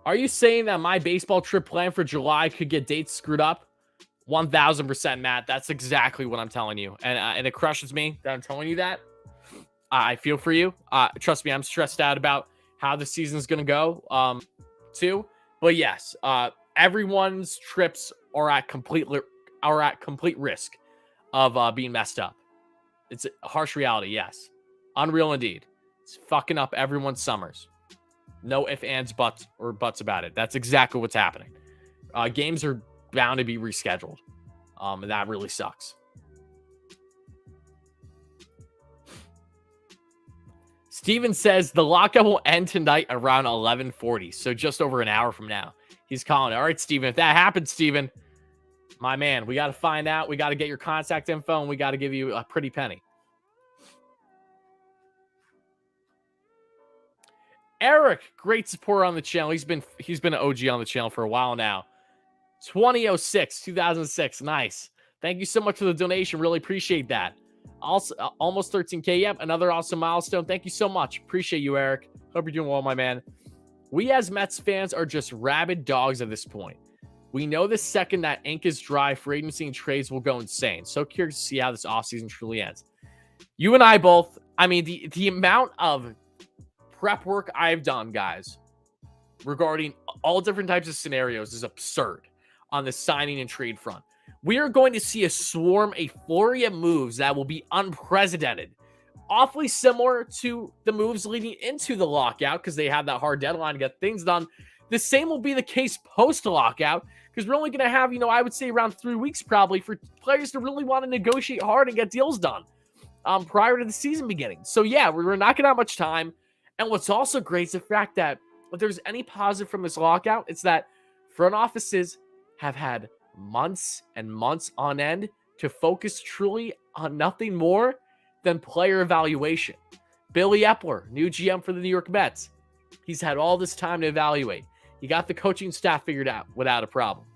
Are you saying that my baseball trip plan for July could get dates screwed up? 1,000%, Matt. That's exactly what I'm telling you. And it crushes me that I'm telling you that. I feel for you. Trust me, I'm stressed out about how the season's going to go, too. But yes, everyone's trips are at complete risk of being messed up. It's a harsh reality, yes. Unreal indeed. It's fucking up everyone's summers. No ifs, ands, buts about it. That's exactly what's happening. Games are bound to be rescheduled. And that really sucks. Steven says the lockout will end tonight around 11:40. So just over an hour from now. He's calling it. All right, Steven. If that happens, Steven, my man, we got to find out. We got to get your contact info, and we got to give you a pretty penny. Eric, great supporter on the channel. He's been an OG on the channel for a while now. 2006. Nice. Thank you so much for the donation. Really appreciate that. Also, almost 13K. Yep, another awesome milestone. Thank you so much. Appreciate you, Eric. Hope you're doing well, my man. We as Mets fans are just rabid dogs at this point. We know the second that ink is dry, free agency and trades will go insane. So curious to see how this offseason truly ends. You and I both, I mean, the amount of prep work I've done, guys, regarding all different types of scenarios is absurd on the signing and trade front. We are going to see a flurry of moves that will be unprecedented. Awfully similar to the moves leading into the lockout because they have that hard deadline to get things done. The same will be the case post-lockout because we're only going to have, I would say around 3 weeks probably for players to really want to negotiate hard and get deals done prior to the season beginning. So, yeah, we're not going to have much time. And what's also great is the fact that if there's any positive from this lockout, it's that front offices have had months and months on end to focus truly on nothing more than player evaluation. Billy Epler, new GM for the New York Mets. He's had all this time to evaluate. He got the coaching staff figured out without a problem.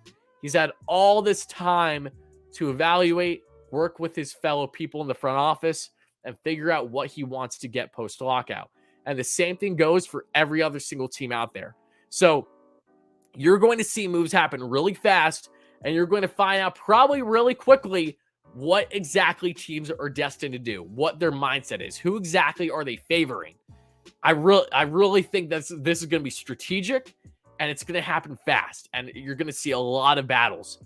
He's had all this time to evaluate, work with his fellow people in the front office, and figure out what he wants to get post-lockout. And the same thing goes for every other single team out there. So you're going to see moves happen really fast, and you're going to find out probably really quickly what exactly teams are destined to do, what their mindset is, who exactly are they favoring. I really think this is going to be strategic, and it's going to happen fast, and you're going to see a lot of battles,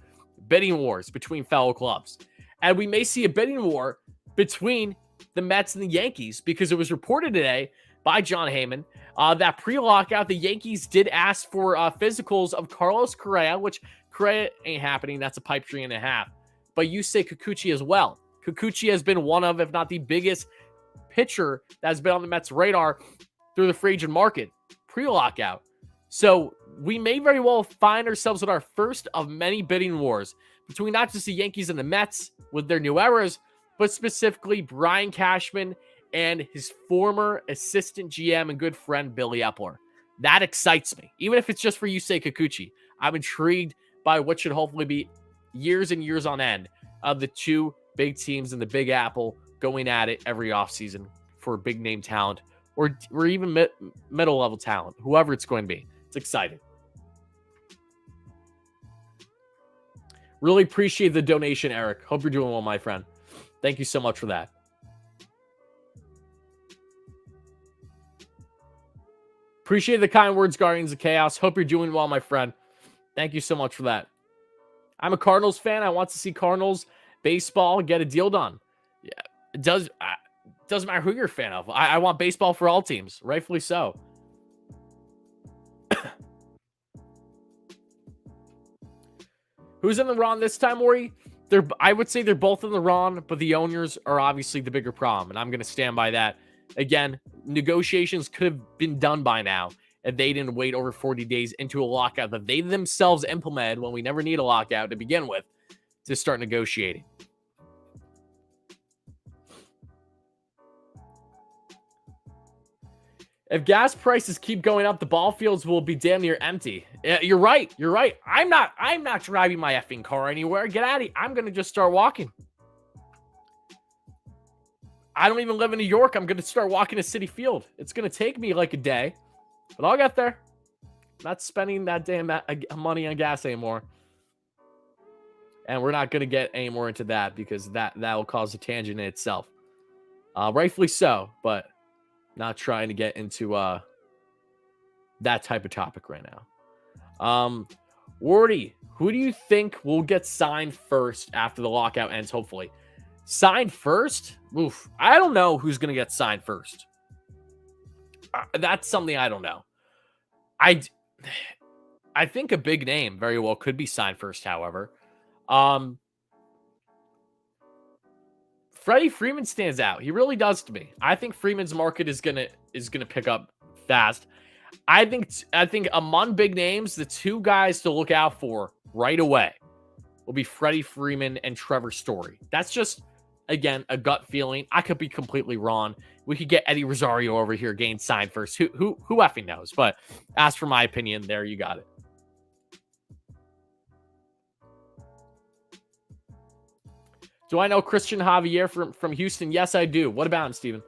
bidding wars between fellow clubs. And we may see a bidding war between the Mets and the Yankees because it was reported today by John Heyman that pre-lockout, the Yankees did ask for physicals of Carlos Correa, which Correa ain't happening. That's a pipe dream and a half. But you say Kikuchi as well. Kikuchi has been one of, if not the biggest pitcher that has been on the Mets' radar through the free agent market pre-lockout. So we may very well find ourselves in our first of many bidding wars between not just the Yankees and the Mets with their new eras, but specifically Brian Cashman and his former assistant GM and good friend, Billy Epler. That excites me. Even if it's just for Yusei Kikuchi, I'm intrigued by what should hopefully be years and years on end of the two big teams in the Big Apple going at it every offseason for big name talent or even middle level talent, whoever it's going to be. It's exciting. Really appreciate the donation, Eric. Hope you're doing well, my friend. Thank you so much for that. Appreciate the kind words, Guardians of Chaos. Hope you're doing well, my friend. Thank you so much for that. I'm a Cardinals fan. I want to see Cardinals baseball get a deal done. Yeah, it doesn't matter who you're a fan of. I want baseball for all teams, rightfully so. Who's in the wrong this time, Ori? I would say they're both in the wrong, but the owners are obviously the bigger problem, and I'm going to stand by that. Again, negotiations could have been done by now if they didn't wait over 40 days into a lockout that they themselves implemented when we never need a lockout to begin with to start negotiating. If gas prices keep going up, the ball fields will be damn near empty. You're right. You're right. I'm not driving my effing car anywhere. Get out of here. I'm going to just start walking. I don't even live in New York. I'm going to start walking to Citi Field. It's going to take me like a day, but I'll get there. Not spending that damn money on gas anymore. And we're not going to get any more into that because that will cause a tangent in itself. Rightfully so, but not trying to get into that type of topic right now. Wardy, who do you think will get signed first after the lockout ends, hopefully? Signed first? Oof. I don't know who's going to get signed first. That's something I don't know. I think a big name very well could be signed first, however. Freddie Freeman stands out. He really does to me. I think Freeman's market is gonna pick up fast. I think among big names, the two guys to look out for right away will be Freddie Freeman and Trevor Story. That's just Again, a gut feeling. I could be completely wrong. We could get Eddie Rosario over here getting signed first. Who effing knows? But as for my opinion, there you got it. Do I know Christian Javier from Houston? Yes, I do. What about him, Steven?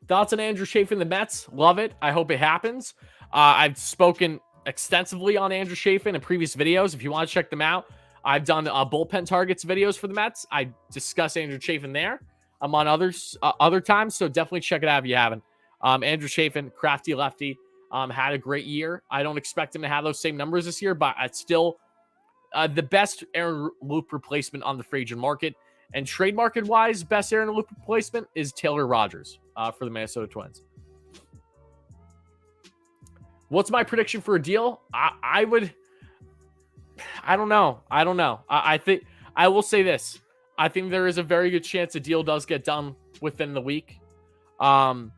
Thoughts on Andrew Chafin, the Mets? Love it. I hope it happens. I've spoken extensively on Andrew Chafin in previous videos. If you want to check them out, I've done bullpen targets videos for the Mets. I discuss Andrew Chafin there. I'm on other times, so definitely check it out if you haven't. Andrew Chafin, crafty lefty, had a great year. I don't expect him to have those same numbers this year, but it's still the best Aaron Loop replacement on the free agent market. And trade market wise, best Aaron Loop replacement is Taylor Rogers for the Minnesota Twins. What's my prediction for a deal? I don't know. I think I will say this. I think there is a very good chance a deal does get done within the week. But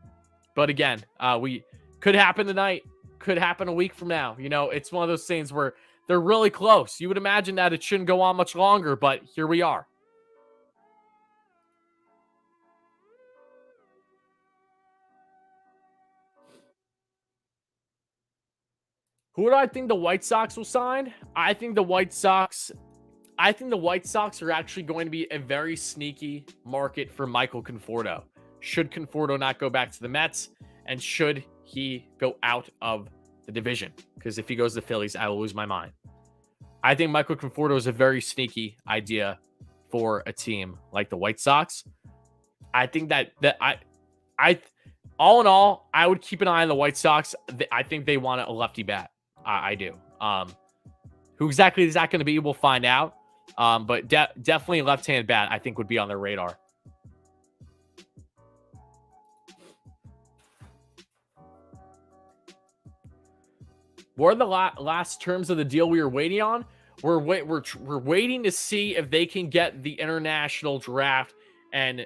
again, we could happen tonight, could happen a week from now. You know, it's one of those things where they're really close. You would imagine that it shouldn't go on much longer, but here we are. Who do I think the White Sox will sign? I think the White Sox are actually going to be a very sneaky market for Michael Conforto. Should Conforto not go back to the Mets, and should he go out of the division? Because if he goes to the Phillies, I will lose my mind. I think Michael Conforto is a very sneaky idea for a team like the White Sox. I think that I all in all, I would keep an eye on the White Sox. I think they want a lefty bat. I do. Who exactly is that going to be? We'll find out. But definitely left-handed bat, I think, would be on their radar. What are the last terms of the deal we were waiting on? We're waiting to see if they can get the international draft and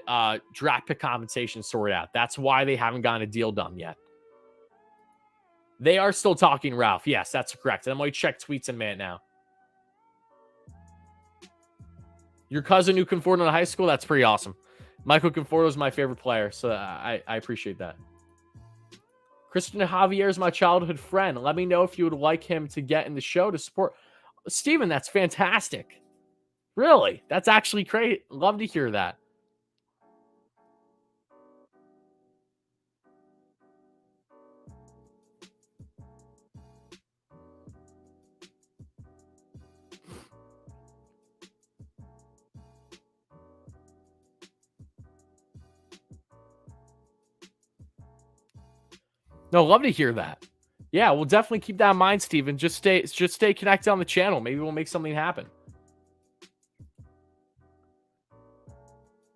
draft pick compensation sorted out. That's why they haven't gotten a deal done yet. They are still talking, Ralph. Yes, that's correct. And I'm going to check tweets in a minute now. Your cousin knew Conforto in high school? That's pretty awesome. Michael Conforto is my favorite player, so I appreciate that. Christian Javier is my childhood friend. Let me know if you would like him to get in the show to support. Steven, that's fantastic. Really? That's actually great. Love to hear that. No, love to hear that. Yeah, we'll definitely keep that in mind, Steven. Just stay connected on the channel. Maybe we'll make something happen.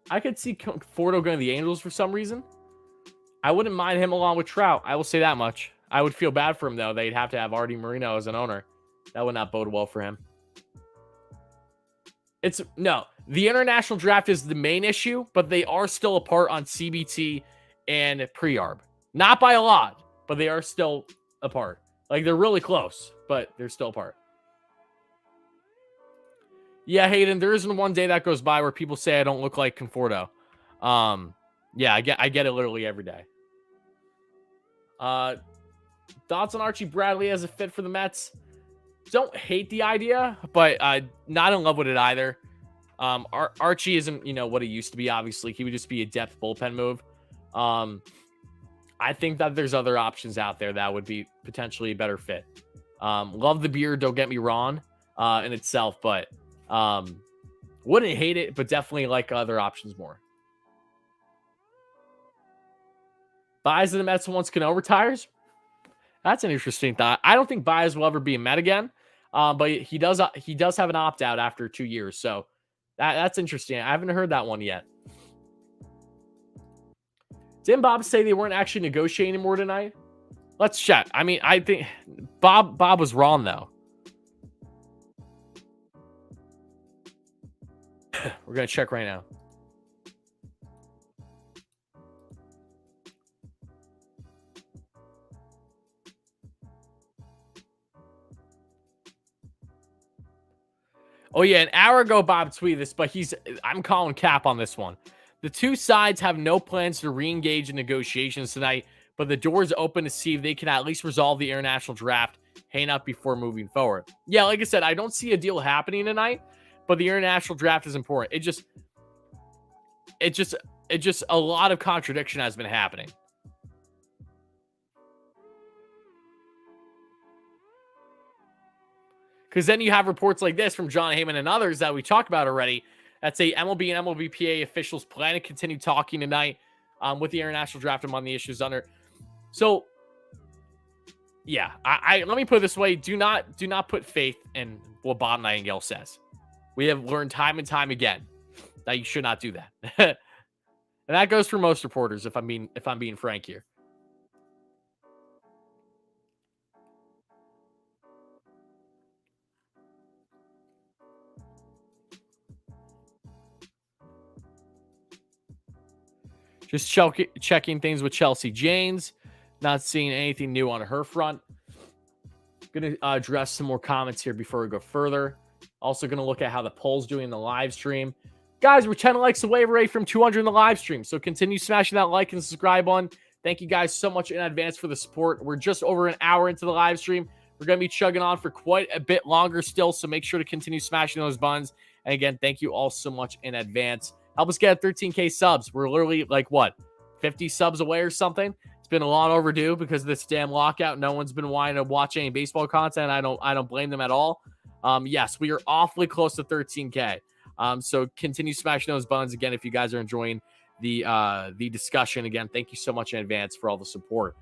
I could see Conforto going to the Angels for some reason. I wouldn't mind him along with Trout. I will say that much. I would feel bad for him, though. They'd have to have Artie Moreno as an owner. That would not bode well for him. The international draft is the main issue, but they are still apart on CBT and pre-arb. Not by a lot, but they are still apart. Like, they're really close, but they're still apart. Yeah, Hayden, there isn't one day that goes by where people say I don't look like Conforto. Yeah, I get it literally every day. Thoughts on Archie Bradley as a fit for the Mets? Don't hate the idea, but not in love with it either. Archie isn't, what he used to be, obviously. He would just be a depth bullpen move. I think that there's other options out there that would be potentially a better fit. Love the beard, don't get me wrong, in itself, but wouldn't hate it, but definitely like other options more. Baez of the Mets once Cano retires? That's an interesting thought. I don't think Baez will ever be a Met again, but he does have an opt-out after 2 years, so that's interesting. I haven't heard that one yet. Didn't Bob say they weren't actually negotiating anymore tonight? Let's check. I mean, I think Bob was wrong, though. We're going to check right now. Oh, yeah, an hour ago, Bob tweeted this, but I'm calling cap on this one. The two sides have no plans to re-engage in negotiations tonight, but the door is open to see if they can at least resolve the international draft hang up before moving forward. Yeah, like I said, I don't see a deal happening tonight, but the international draft is important. It just a lot of contradiction has been happening. Because then you have reports like this from John Heyman and others that we talked about already that say MLB and MLBPA officials plan to continue talking tonight with the international draft among the issues under. So, yeah, I let me put it this way: do not put faith in what Bob Nightingale says. We have learned time and time again that you should not do that, and that goes for most reporters. If I'm being frank here. Just checking things with Chelsea Janes. Not seeing anything new on her front. Going to address some more comments here before we go further. Also going to look at how the poll's doing in the live stream. Guys, we're 10 likes away right from 200 in the live stream. So continue smashing that like and subscribe button. Thank you guys so much in advance for the support. We're just over an hour into the live stream. We're going to be chugging on for quite a bit longer still. So make sure to continue smashing those buttons. And again, thank you all so much in advance. Help us get 13K subs. We're literally like, what, 50 subs away or something? It's been a lot overdue because of this damn lockout. No one's been wanting to watch any baseball content. I don't blame them at all. Yes, we are awfully close to 13K. So continue smashing those buttons again if you guys are enjoying the discussion. Again, thank you so much in advance for all the support.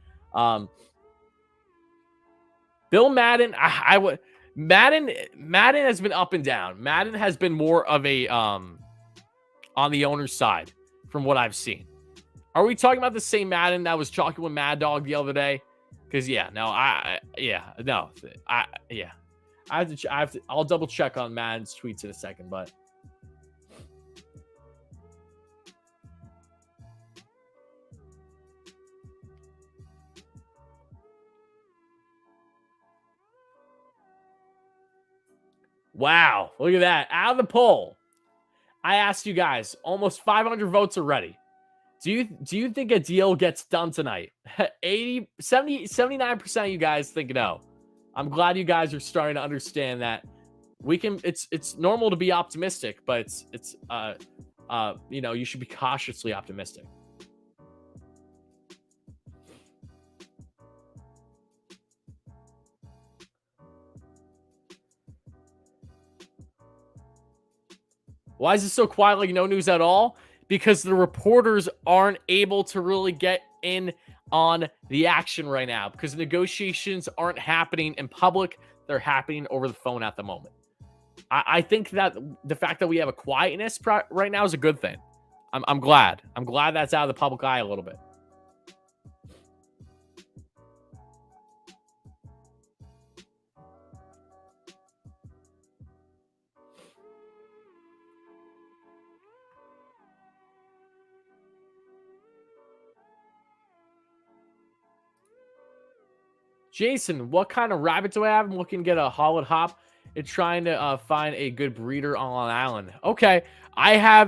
Bill Madden, Madden has been up and down. Madden has been more of a on the owner's side from what I've seen. Are we talking about the same Madden that was talking with Mad Dog the other day? Because I'll double check on Madden's tweets in a second, but wow, look at that. Out of the poll, I asked you guys, almost 500 votes already. Do you think a deal gets done tonight? 79% of you guys think no. I'm glad you guys are starting to understand that it's normal to be optimistic, but it's you should be cautiously optimistic. Why is it so quiet, like no news at all? Because the reporters aren't able to really get in on the action right now because negotiations aren't happening in public. They're happening over the phone at the moment. I think that the fact that we have a quietness right now is a good thing. I'm glad. I'm glad that's out of the public eye a little bit. Jason, what kind of rabbit do I have? I'm looking to get a Holland Hop and trying to find a good breeder on Long Island. Okay, I have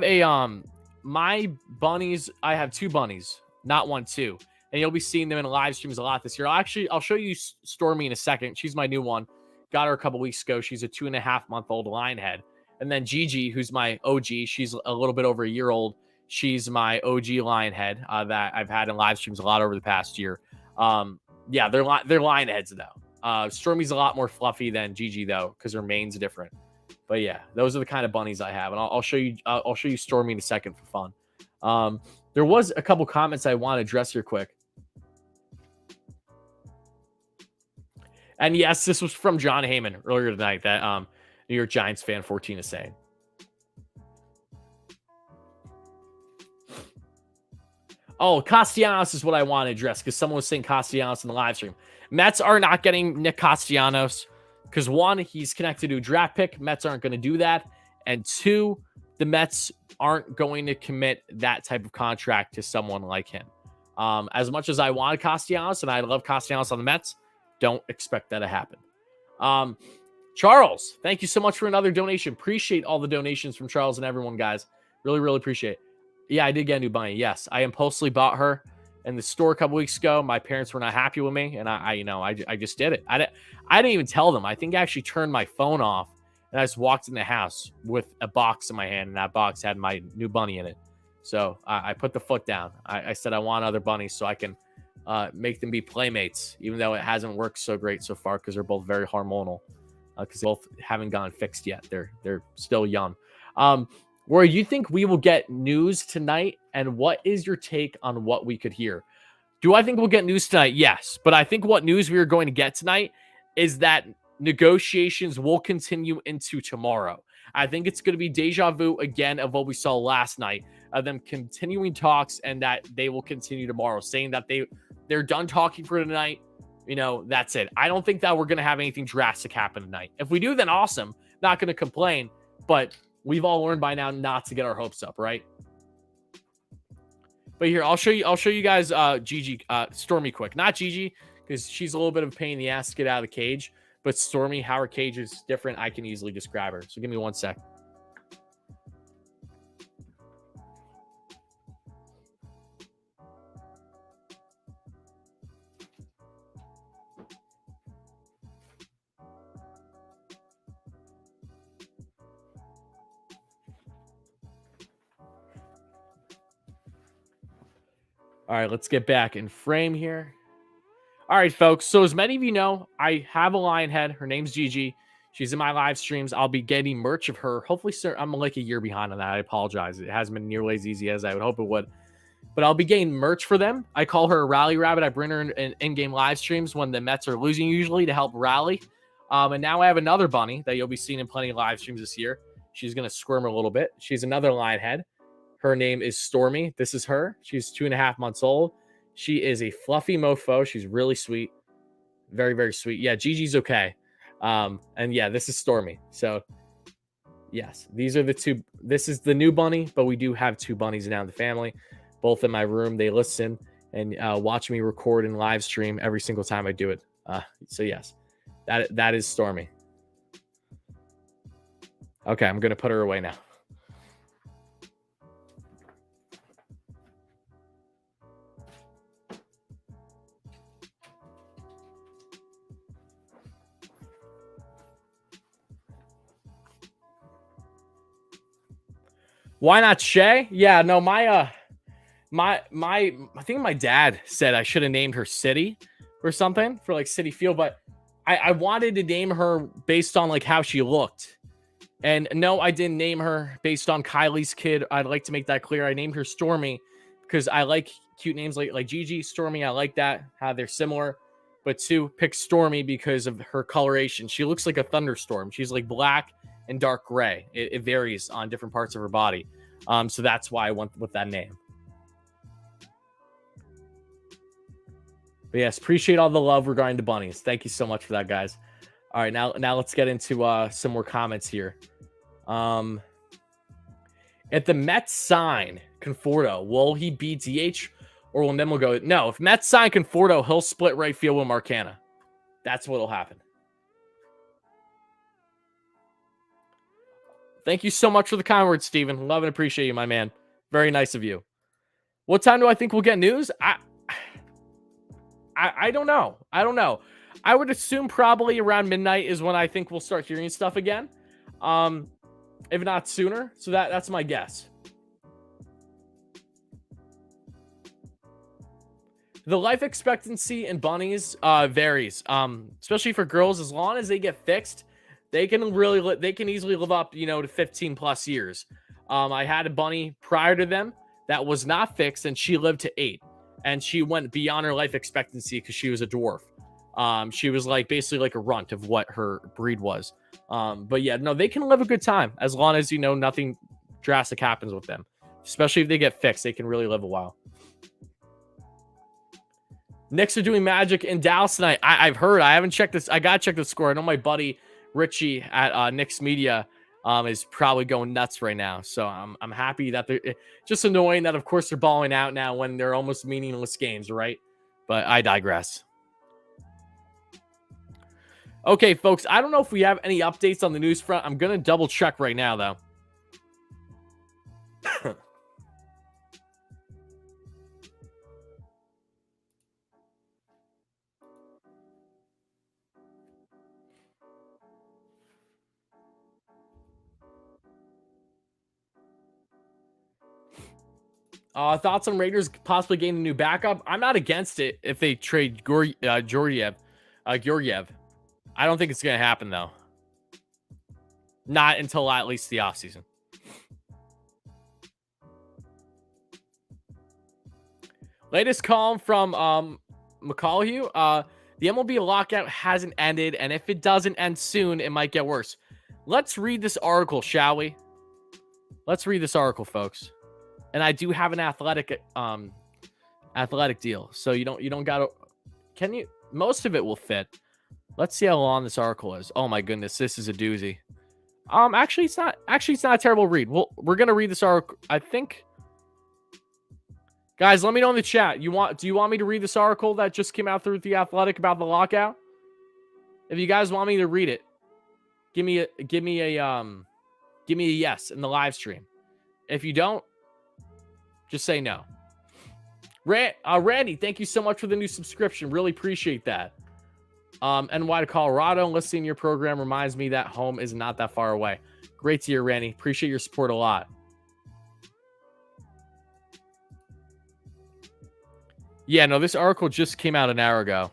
my bunnies. I have two bunnies, not one, two. And you'll be seeing them in live streams a lot this year. I'll show you Stormy in a second. She's my new one. Got her a couple weeks ago. She's a 2.5-month-old lion head. And then Gigi, who's my OG, she's a little bit over a year old. She's my OG lion head that I've had in live streams a lot over the past year. Yeah, they're lion heads though. Stormy's a lot more fluffy than Gigi though, because her mane's different. But yeah, those are the kind of bunnies I have, and I'll show you. I'll show you Stormy in a second for fun. There was a couple comments I want to address here quick. And yes, this was from John Heyman earlier tonight. That New York Giants fan 14 is saying. Oh, Castellanos is what I want to address because someone was saying Castellanos in the live stream. Mets are not getting Nick Castellanos because one, he's connected to a draft pick. Mets aren't going to do that. And two, the Mets aren't going to commit that type of contract to someone like him. As much as I wanted Castellanos and I love Castellanos on the Mets, don't expect that to happen. Charles, thank you so much for another donation. Appreciate all the donations from Charles and everyone, guys. Really, really appreciate it. Yeah, I did get a new bunny. Yes, I impulsively bought her in the store a couple weeks ago. My parents were not happy with me, and I just did it. I didn't even tell them. I think I actually turned my phone off, and I just walked in the house with a box in my hand, and that box had my new bunny in it. So I put the foot down. I said I want other bunnies so I can make them be playmates, even though it hasn't worked so great so far because they're both very hormonal. Because they both haven't gotten fixed yet. They're still young. Where you think we will get news tonight, and what is your take on what we could hear? Do I think we'll get news tonight? Yes, but I think what news we are going to get tonight is that negotiations will continue into tomorrow. I think it's going to be deja vu again of what we saw last night, of them continuing talks, and that they will continue tomorrow, saying that they're done talking for tonight. That's it. I don't think that we're going to have anything drastic happen tonight. If we do, then awesome. Not going to complain, but we've all learned by now not to get our hopes up, right? But here, I'll show you guys Gigi, Stormy quick. Not Gigi, because she's a little bit of a pain in the ass to get out of the cage, but Stormy, how her cage is different, I can easily describe her. So give me one sec. All right, let's get back in frame here. All right, folks. So as many of you know, I have a lion head. Her name's Gigi. She's in my live streams. I'll be getting merch of her. Hopefully, sir, I'm like a year behind on that. I apologize. It hasn't been nearly as easy as I would hope it would. But I'll be getting merch for them. I call her a rally rabbit. I bring her in in-game live streams when the Mets are losing usually to help rally. And now I have another bunny that you'll be seeing in plenty of live streams this year. She's going to squirm a little bit. She's another lion head. Her name is Stormy. This is her. She's 2.5 months old. She is a fluffy mofo. She's really sweet. Very, very sweet. Yeah, Gigi's okay. And yeah, this is Stormy. So yes, these are the two. This is the new bunny, but we do have two bunnies now in the family, both in my room. They listen and watch me record and live stream every single time I do it. So yes, that is Stormy. Okay, I'm going to put her away now. Why not Shay? Yeah, no, I think my dad said I should have named her City or something for like City Field, but I wanted to name her based on like how she looked. And no, I didn't name her based on Kylie's kid. I'd like to make that clear. I named her Stormy because I like cute names like Gigi, Stormy. I like that, how they're similar. But two, pick Stormy because of her coloration. She looks like a thunderstorm. She's like black and dark gray. It varies on different parts of her body. So that's why I went with that name. But yes, appreciate all the love regarding the bunnies. Thank you so much for that, guys. All right, now let's get into some more comments here. If the Mets sign Conforto, will he be DH or will Memo go? No, if Mets sign Conforto, he'll split right field with Marcana. That's what'll happen. Thank you so much for the kind words, Steven. Love and appreciate you, my man. Very nice of you. What time do I think we'll get news? I don't know. I don't know. I would assume probably around midnight is when I think we'll start hearing stuff again. If not sooner. So that's my guess. The life expectancy in bunnies varies, especially for girls. As long as they get fixed, they can easily live up, to 15 plus years. I had a bunny prior to them that was not fixed, and she lived to 8, and she went beyond her life expectancy because she was a dwarf. She was basically like a runt of what her breed was. But yeah, no, they can live a good time as long as nothing drastic happens with them. Especially if they get fixed, they can really live a while. Knicks are doing magic in Dallas tonight. I've heard. I haven't checked this. I gotta check the score. I know my buddy Richie at Knicks Media is probably going nuts right now. So I'm happy that they're just annoying that of course they're balling out now when they're almost meaningless games, right? But I digress. Okay, folks, I don't know if we have any updates on the news front. I'm going to double check right now, though. Thoughts on Raiders possibly getting a new backup? I'm not against it if they trade Georgiev. I don't think it's going to happen, though. Not until at least the offseason. Latest column from McCallhue. The MLB lockout hasn't ended, and if it doesn't end soon, it might get worse. Let's read this article, shall we? Let's read this article, folks. And I do have an athletic deal, so you don't gotta. Can you? Most of it will fit. Let's see how long this article is. Oh my goodness, this is a doozy. Actually, it's not a terrible read. We're gonna read this article. I think. Guys, let me know in the chat. Do you want me to read this article that just came out through The Athletic about the lockout? If you guys want me to read it, give me a yes in the live stream. If you don't, just say no. Randy, thank you so much for the new subscription. Really appreciate that. NY to Colorado, listening to your program reminds me that home is not that far away. Great to hear, Randy. Appreciate your support a lot. Yeah, no, this article just came out an hour ago.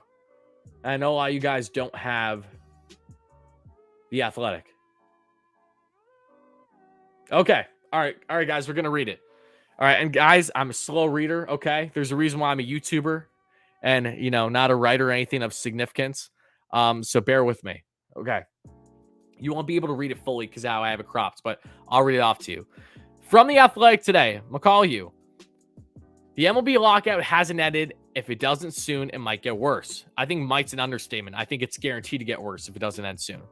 I know a lot of you guys don't have The Athletic. Okay. All right, guys, we're going to read it. All right, and guys, I'm a slow reader, okay? There's a reason why I'm a YouTuber and, not a writer or anything of significance. So bear with me, okay? You won't be able to read it fully because how I have it cropped, but I'll read it off to you. From The Athletic today, McCallhue. The MLB lockout hasn't ended. If it doesn't soon, it might get worse. I think might's an understatement. I think it's guaranteed to get worse if it doesn't end soon.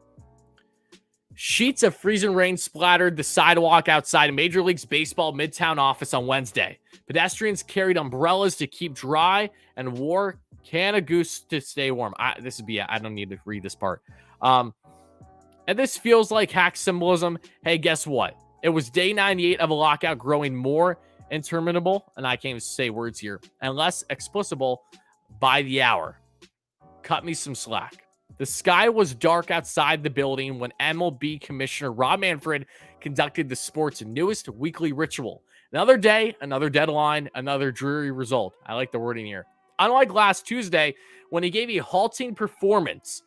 Sheets of freezing rain splattered the sidewalk outside of Major League Baseball Midtown office on Wednesday. Pedestrians carried umbrellas to keep dry and wore Canada Goose to stay warm. I don't need to read this part. And this feels like hack symbolism. Hey, guess what? It was day 98 of a lockout growing more interminable, and I can't even say words here, and less explicable by the hour. Cut me some slack. The sky was dark outside the building when MLB Commissioner Rob Manfred conducted the sport's newest weekly ritual. Another day, another deadline, another dreary result. I like the wording here. Unlike last Tuesday, when he gave a halting performance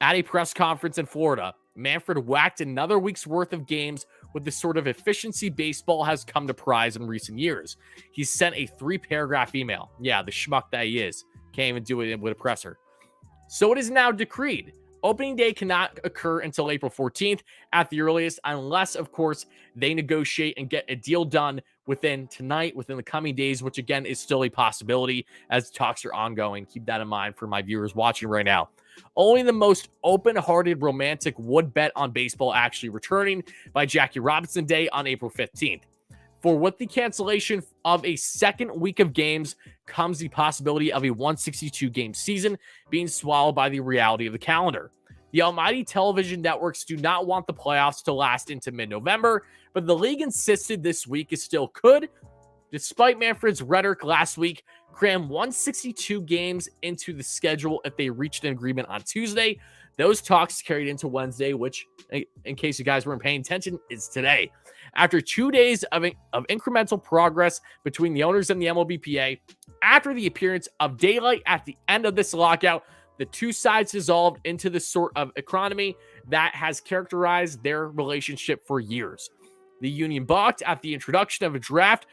at a press conference in Florida, Manfred whacked another week's worth of games with the sort of efficiency baseball has come to prize in recent years. He sent a 3-paragraph email. Yeah, the schmuck that he is. Can't even do it with a presser. So it is now decreed. Opening day cannot occur until April 14th at the earliest, unless, of course, they negotiate and get a deal done within the coming days, which again is still a possibility as talks are ongoing. Keep that in mind for my viewers watching right now. Only the most open-hearted romantic would bet on baseball actually returning by Jackie Robinson Day on April 15th. For with the cancellation of a second week of games comes the possibility of a 162-game season being swallowed by the reality of the calendar. The almighty television networks do not want the playoffs to last into mid-November, but the league insisted this week it still could, despite Manfred's rhetoric last week, cram 162 games into the schedule if they reached an agreement on Tuesday. Those talks carried into Wednesday, which, in case you guys weren't paying attention, is today. After 2 days of incremental progress between the owners and the MLBPA, after the appearance of daylight at the end of this lockout, the two sides dissolved into the sort of economy that has characterized their relationship for years. The union balked at the introduction of a draft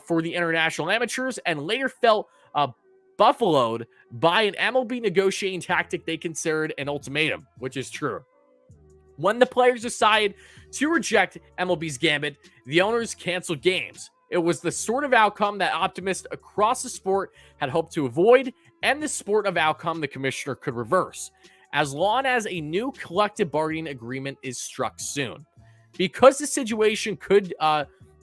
for the international amateurs and later felt buffaloed by an MLB negotiating tactic they considered an ultimatum, which is true. When the players decided to reject MLB's gambit, the owners canceled games. It was the sort of outcome that optimists across the sport had hoped to avoid, and the sort of outcome the commissioner could reverse, as long as a new collective bargaining agreement is struck soon. Because the situation could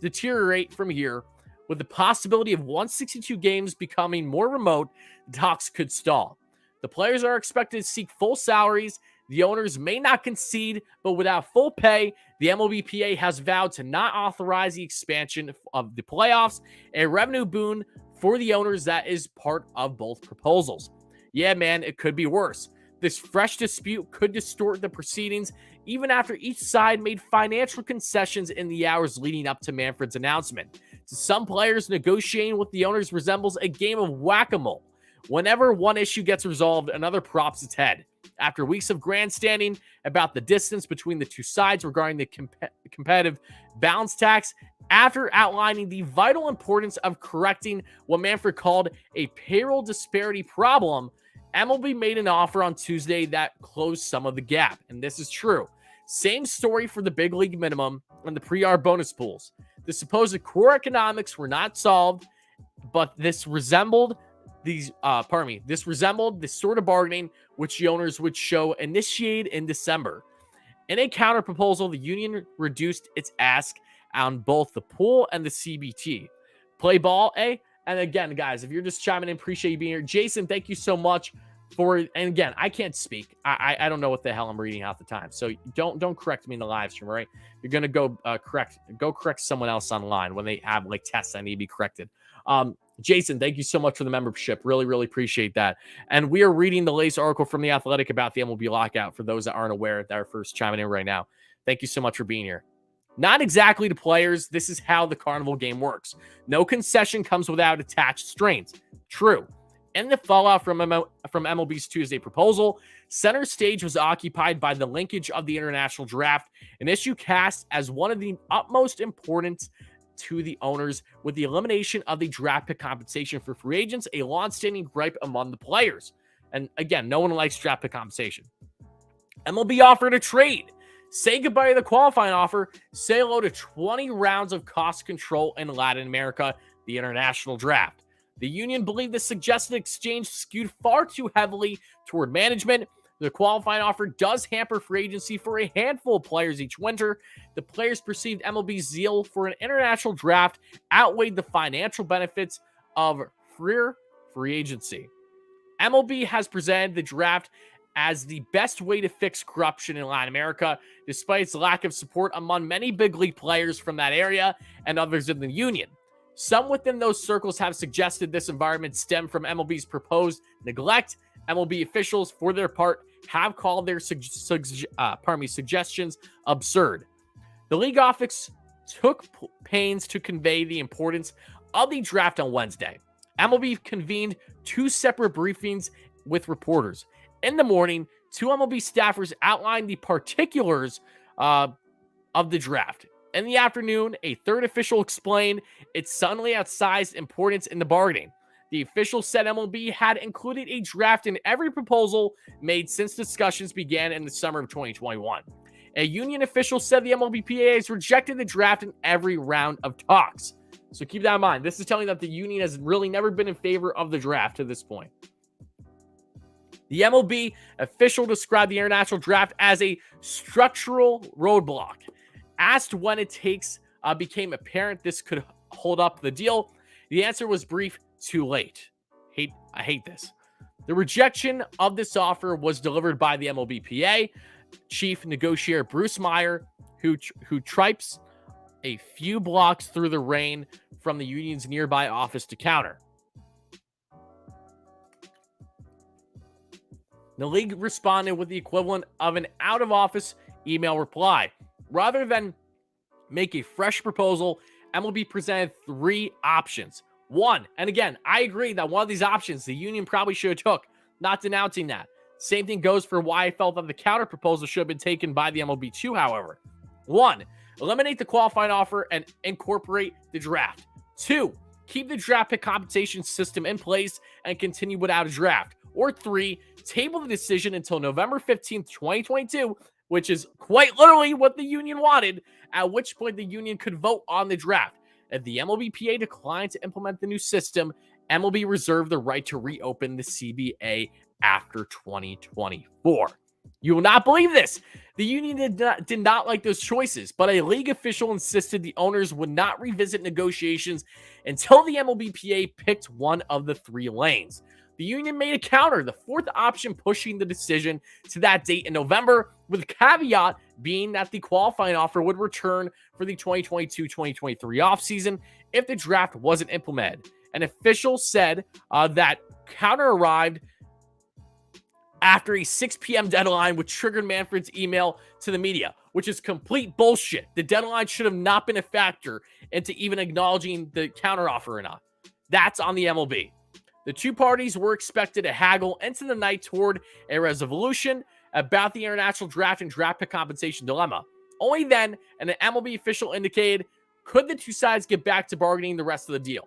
deteriorate from here, with the possibility of 162 games becoming more remote, the talks could stall. The players are expected to seek full salaries, The owners may not concede, but without full pay, the MLBPA has vowed to not authorize the expansion of the playoffs, a revenue boon for the owners that is part of both proposals. Yeah, man, it could be worse. This fresh dispute could distort the proceedings even after each side made financial concessions in the hours leading up to Manfred's announcement. To some players, negotiating with the owners resembles a game of whack-a-mole. Whenever one issue gets resolved, another props its head. After weeks of grandstanding about the distance between the two sides regarding the competitive balance tax, after outlining the vital importance of correcting what Manfred called a payroll disparity problem, MLB made an offer on Tuesday that closed some of the gap, and this is true. Same story for the big league minimum and the pre-arb bonus pools. The supposed core economics were not solved, but this resembled the sort of bargaining which the owners would show initiated in December. In a counter proposal, the union reduced its ask on both the pool and the CBT. Play ball, eh? And again, guys, if you're just chiming in, appreciate you being here. Jason, thank you so much for, and again, I can't speak. I don't know what the hell I'm reading half the time. So don't correct me in the live stream, all right? You're gonna go correct someone else online when they have like tests that need to be corrected. Jason, thank you so much for the membership. Really, really appreciate that. And we are reading the latest article from The Athletic about the MLB lockout for those that aren't aware that are first chiming in right now. Thank you so much for being here. Not exactly to players. This is how the carnival game works. No concession comes without attached strings. True. In the fallout from MLB's Tuesday proposal, center stage was occupied by the linkage of the international draft, an issue cast as one of the utmost importance to the owners, with the elimination of the draft pick compensation for free agents, a long-standing gripe among the players. And again, no one likes draft pick compensation. MLB offered a trade. Say goodbye to the qualifying offer. Say hello to 20 rounds of cost control in Latin America, the international draft. The union believed the suggested exchange skewed far too heavily toward management. The qualifying offer does hamper free agency for a handful of players each winter. The players perceived MLB's zeal for an international draft outweighed the financial benefits of free agency. MLB has presented the draft as the best way to fix corruption in Latin America, despite its lack of support among many big league players from that area and others in the union. Some within those circles have suggested this environment stemmed from MLB's proposed neglect. MLB officials, for their part, have called their suggestions absurd. The league office took pains to convey the importance of the draft on Wednesday. MLB convened two separate briefings with reporters. In the morning, two MLB staffers outlined the particulars of the draft. In the afternoon, a third official explained its suddenly outsized importance in the bargaining. The official said MLB had included a draft in every proposal made since discussions began in the summer of 2021. A union official said the MLBPA has rejected the draft in every round of talks. So keep that in mind. This is telling that the union has really never been in favor of the draft to this point. The MLB official described the international draft as a structural roadblock. Asked when it became apparent this could hold up the deal, the answer was brief: too late. I hate this. The rejection of this offer was delivered by the MLBPA chief negotiator Bruce Meyer, who tripes a few blocks through the rain from the union's nearby office to counter. The league responded with the equivalent of an out-of-office email reply. Rather than make a fresh proposal, MLB presented three options. One, and again, I agree that one of these options the union probably should have took, not denouncing that. Same thing goes for why I felt that the counter proposal should have been taken by the MLB too, however. One, eliminate the qualifying offer and incorporate the draft. Two, keep the draft pick compensation system in place and continue without a draft. Or three, table the decision until November 15th, 2022, which is quite literally what the union wanted, at which point the union could vote on the draft. If the MLBPA declined to implement the new system, MLB reserved the right to reopen the CBA after 2024. You will not believe this. The union did not like those choices, but a league official insisted the owners would not revisit negotiations until the MLBPA picked one of the three lanes. the union made a counter, the fourth option pushing the decision to that date in November, with a caveat being that the qualifying offer would return for the 2022-2023 offseason if the draft wasn't implemented. An official said that counter arrived after a 6 p.m. deadline, which triggered Manfred's email to the media, which is complete bullshit. The deadline should have not been a factor into even acknowledging the counteroffer or not. That's on the MLB. The two parties were expected to haggle into the night toward a resolution about the international draft and draft pick compensation dilemma. Only then, and an MLB official indicated, could the two sides get back to bargaining the rest of the deal.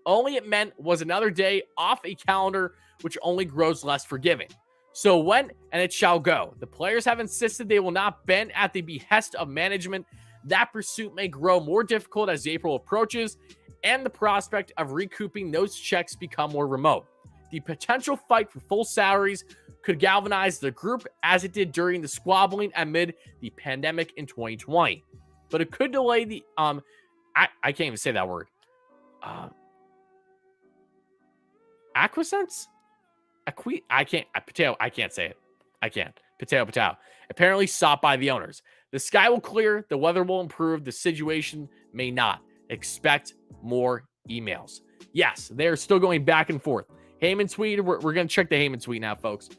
Only it meant was another day off a calendar which only grows less forgiving. So when, and it shall go. The players have insisted they will not bend at the behest of management. That pursuit may grow more difficult as April approaches, and the prospect of recouping those checks become more remote. The potential fight for full salaries could galvanize the group as it did during the squabbling amid the pandemic in 2020. But it could delay the, I can't even say that word. Acquiescence? I can't say it. I can't. Potato. Apparently sought by the owners. The sky will clear. The weather will improve. The situation may not. Expect more emails. Yes, they're still going back and forth. Heyman tweet. We're going to check the Heyman tweet now, folks.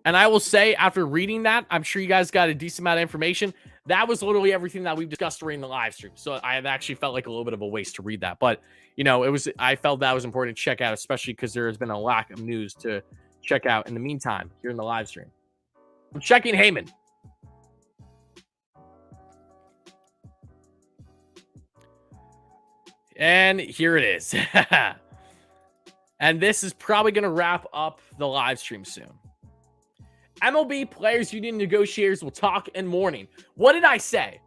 And I will say, after reading that, I'm sure you guys got a decent amount of information. That was literally everything that we've discussed during the live stream. So I have actually felt like a little bit of a waste to read that. But, you know, I felt that was important to check out, especially because there has been a lack of news to check out in the meantime here in the live stream. I'm checking Heyman. And here it is. And this is probably going to wrap up the live stream soon. MLB Players Union negotiators will talk in morning. What did I say?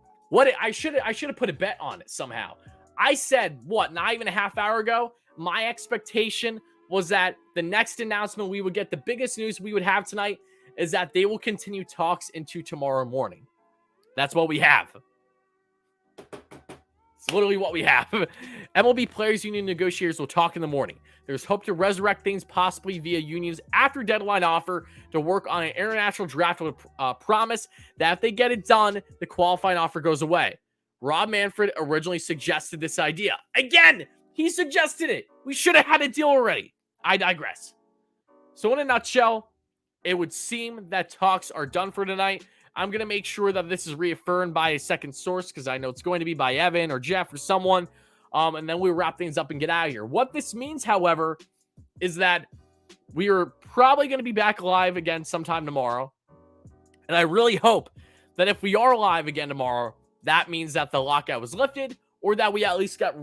I should have put a bet on it somehow. I said, not even a half hour ago, my expectation was that the next announcement we would get, the biggest news we would have tonight, is that they will continue talks into tomorrow morning. That's what we have. It's literally what we have. MLB Players Union negotiators will talk in the morning. There's hope to resurrect things possibly via unions after deadline offer to work on an international draft with a promise that if they get it done, the qualifying offer goes away. Rob Manfred originally suggested this idea. Again, he suggested it. We should have had a deal already. I digress. So in a nutshell, it would seem that talks are done for tonight. I'm going to make sure that this is reaffirmed by a second source because I know it's going to be by Evan or Jeff or someone. And then we'll wrap things up and get out of here. What this means, however, is that we are probably going to be back live again sometime tomorrow. And I really hope that if we are live again tomorrow, that means that the lockout was lifted or that we at least got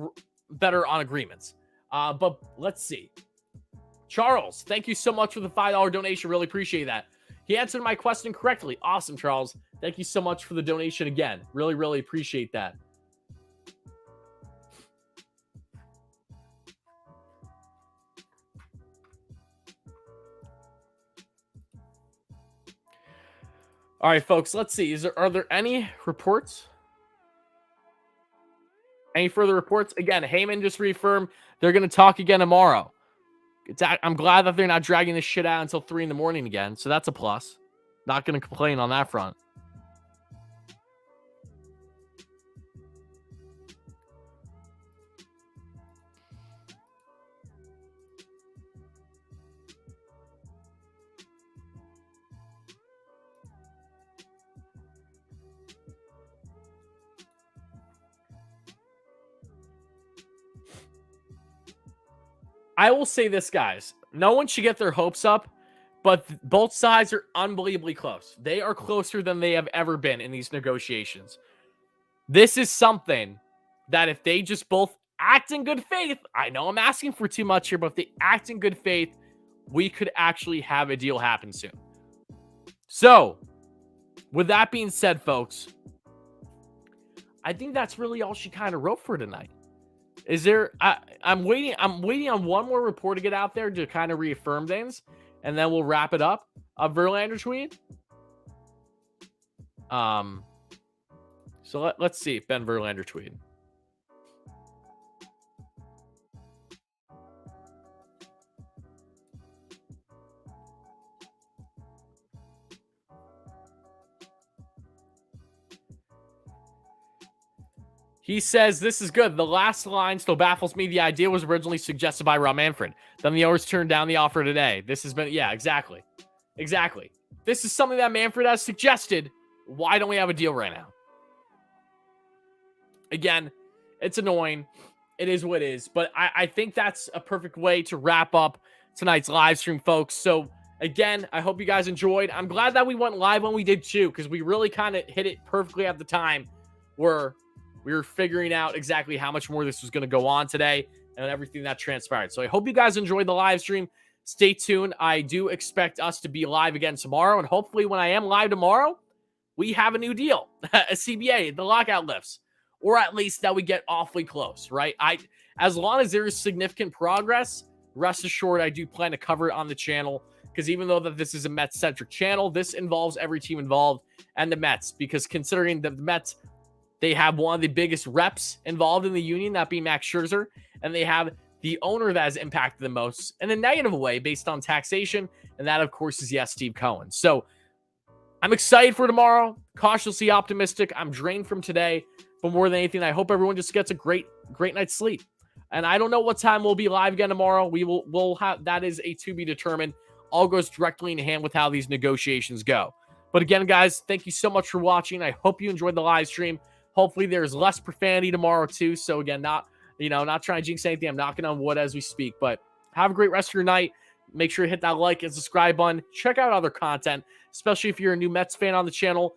better on agreements. But let's see. Charles, thank you so much for the $5 donation. Really appreciate that. He answered my question correctly. Awesome, Charles. Thank you so much for the donation again. Really, really appreciate that. All right, folks, let's see. Are there any reports? Any further reports? Again, Heyman just reaffirmed they're going to talk again tomorrow. I'm glad that they're not dragging this shit out until 3 in the morning again. So that's a plus. Not going to complain on that front. I will say this, guys. No one should get their hopes up, but both sides are unbelievably close. They are closer than they have ever been in these negotiations. This is something that if they just both act in good faith, I know I'm asking for too much here, but if they act in good faith, we could actually have a deal happen soon. So, with that being said, folks, I think that's really all she kind of wrote for tonight. Is there? I'm waiting on one more report to get out there to kind of reaffirm things, and then we'll wrap it up. A Verlander tweet. So let's see. Ben Verlander tweet. He says, this is good. The last line still baffles me. The idea was originally suggested by Rob Manfred. Then the owners turned down the offer today. This has been, yeah, exactly. Exactly. This is something that Manfred has suggested. Why don't we have a deal right now? Again, it's annoying. It is what it is. But I think that's a perfect way to wrap up tonight's live stream, folks. So, again, I hope you guys enjoyed. I'm glad that we went live when we did too, because we really kind of hit it perfectly at the time where we were figuring out exactly how much more this was going to go on today and everything that transpired. So I hope you guys enjoyed the live stream. Stay tuned. I do expect us to be live again tomorrow. And hopefully when I am live tomorrow, we have a new deal, a CBA, the lockout lifts, or at least that we get awfully close, right? As long as there is significant progress, rest assured, I do plan to cover it on the channel, because even though that this is a Mets-centric channel, this involves every team involved and the Mets, because considering that the Mets, they have one of the biggest reps involved in the union, that being Max Scherzer, and they have the owner that has impacted the most in a negative way based on taxation, and that, of course, is, yes, Steve Cohen. So I'm excited for tomorrow, cautiously optimistic. I'm drained from today, but more than anything, I hope everyone just gets a great night's sleep. And I don't know what time we'll be live again tomorrow. We'll have, that is a to be determined. All goes directly in hand with how these negotiations go. But again, guys, thank you so much for watching. I hope you enjoyed the live stream. Hopefully there's less profanity tomorrow too. So again, not trying to jinx anything. I'm knocking on wood as we speak, but have a great rest of your night. Make sure to hit that like and subscribe button. Check out other content, especially if you're a new Mets fan on the channel.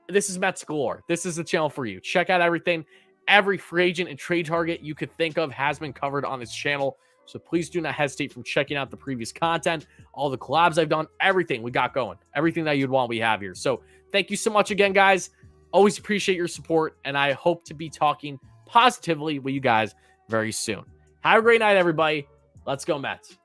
This is Mets Galore. This is the channel for you. Check out everything. Every free agent and trade target you could think of has been covered on this channel. So please do not hesitate from checking out the previous content, all the collabs I've done, everything we got going, everything that you'd want, we have here. So thank you so much again, guys. Always appreciate your support, and I hope to be talking positively with you guys very soon. Have a great night, everybody. Let's go, Mets.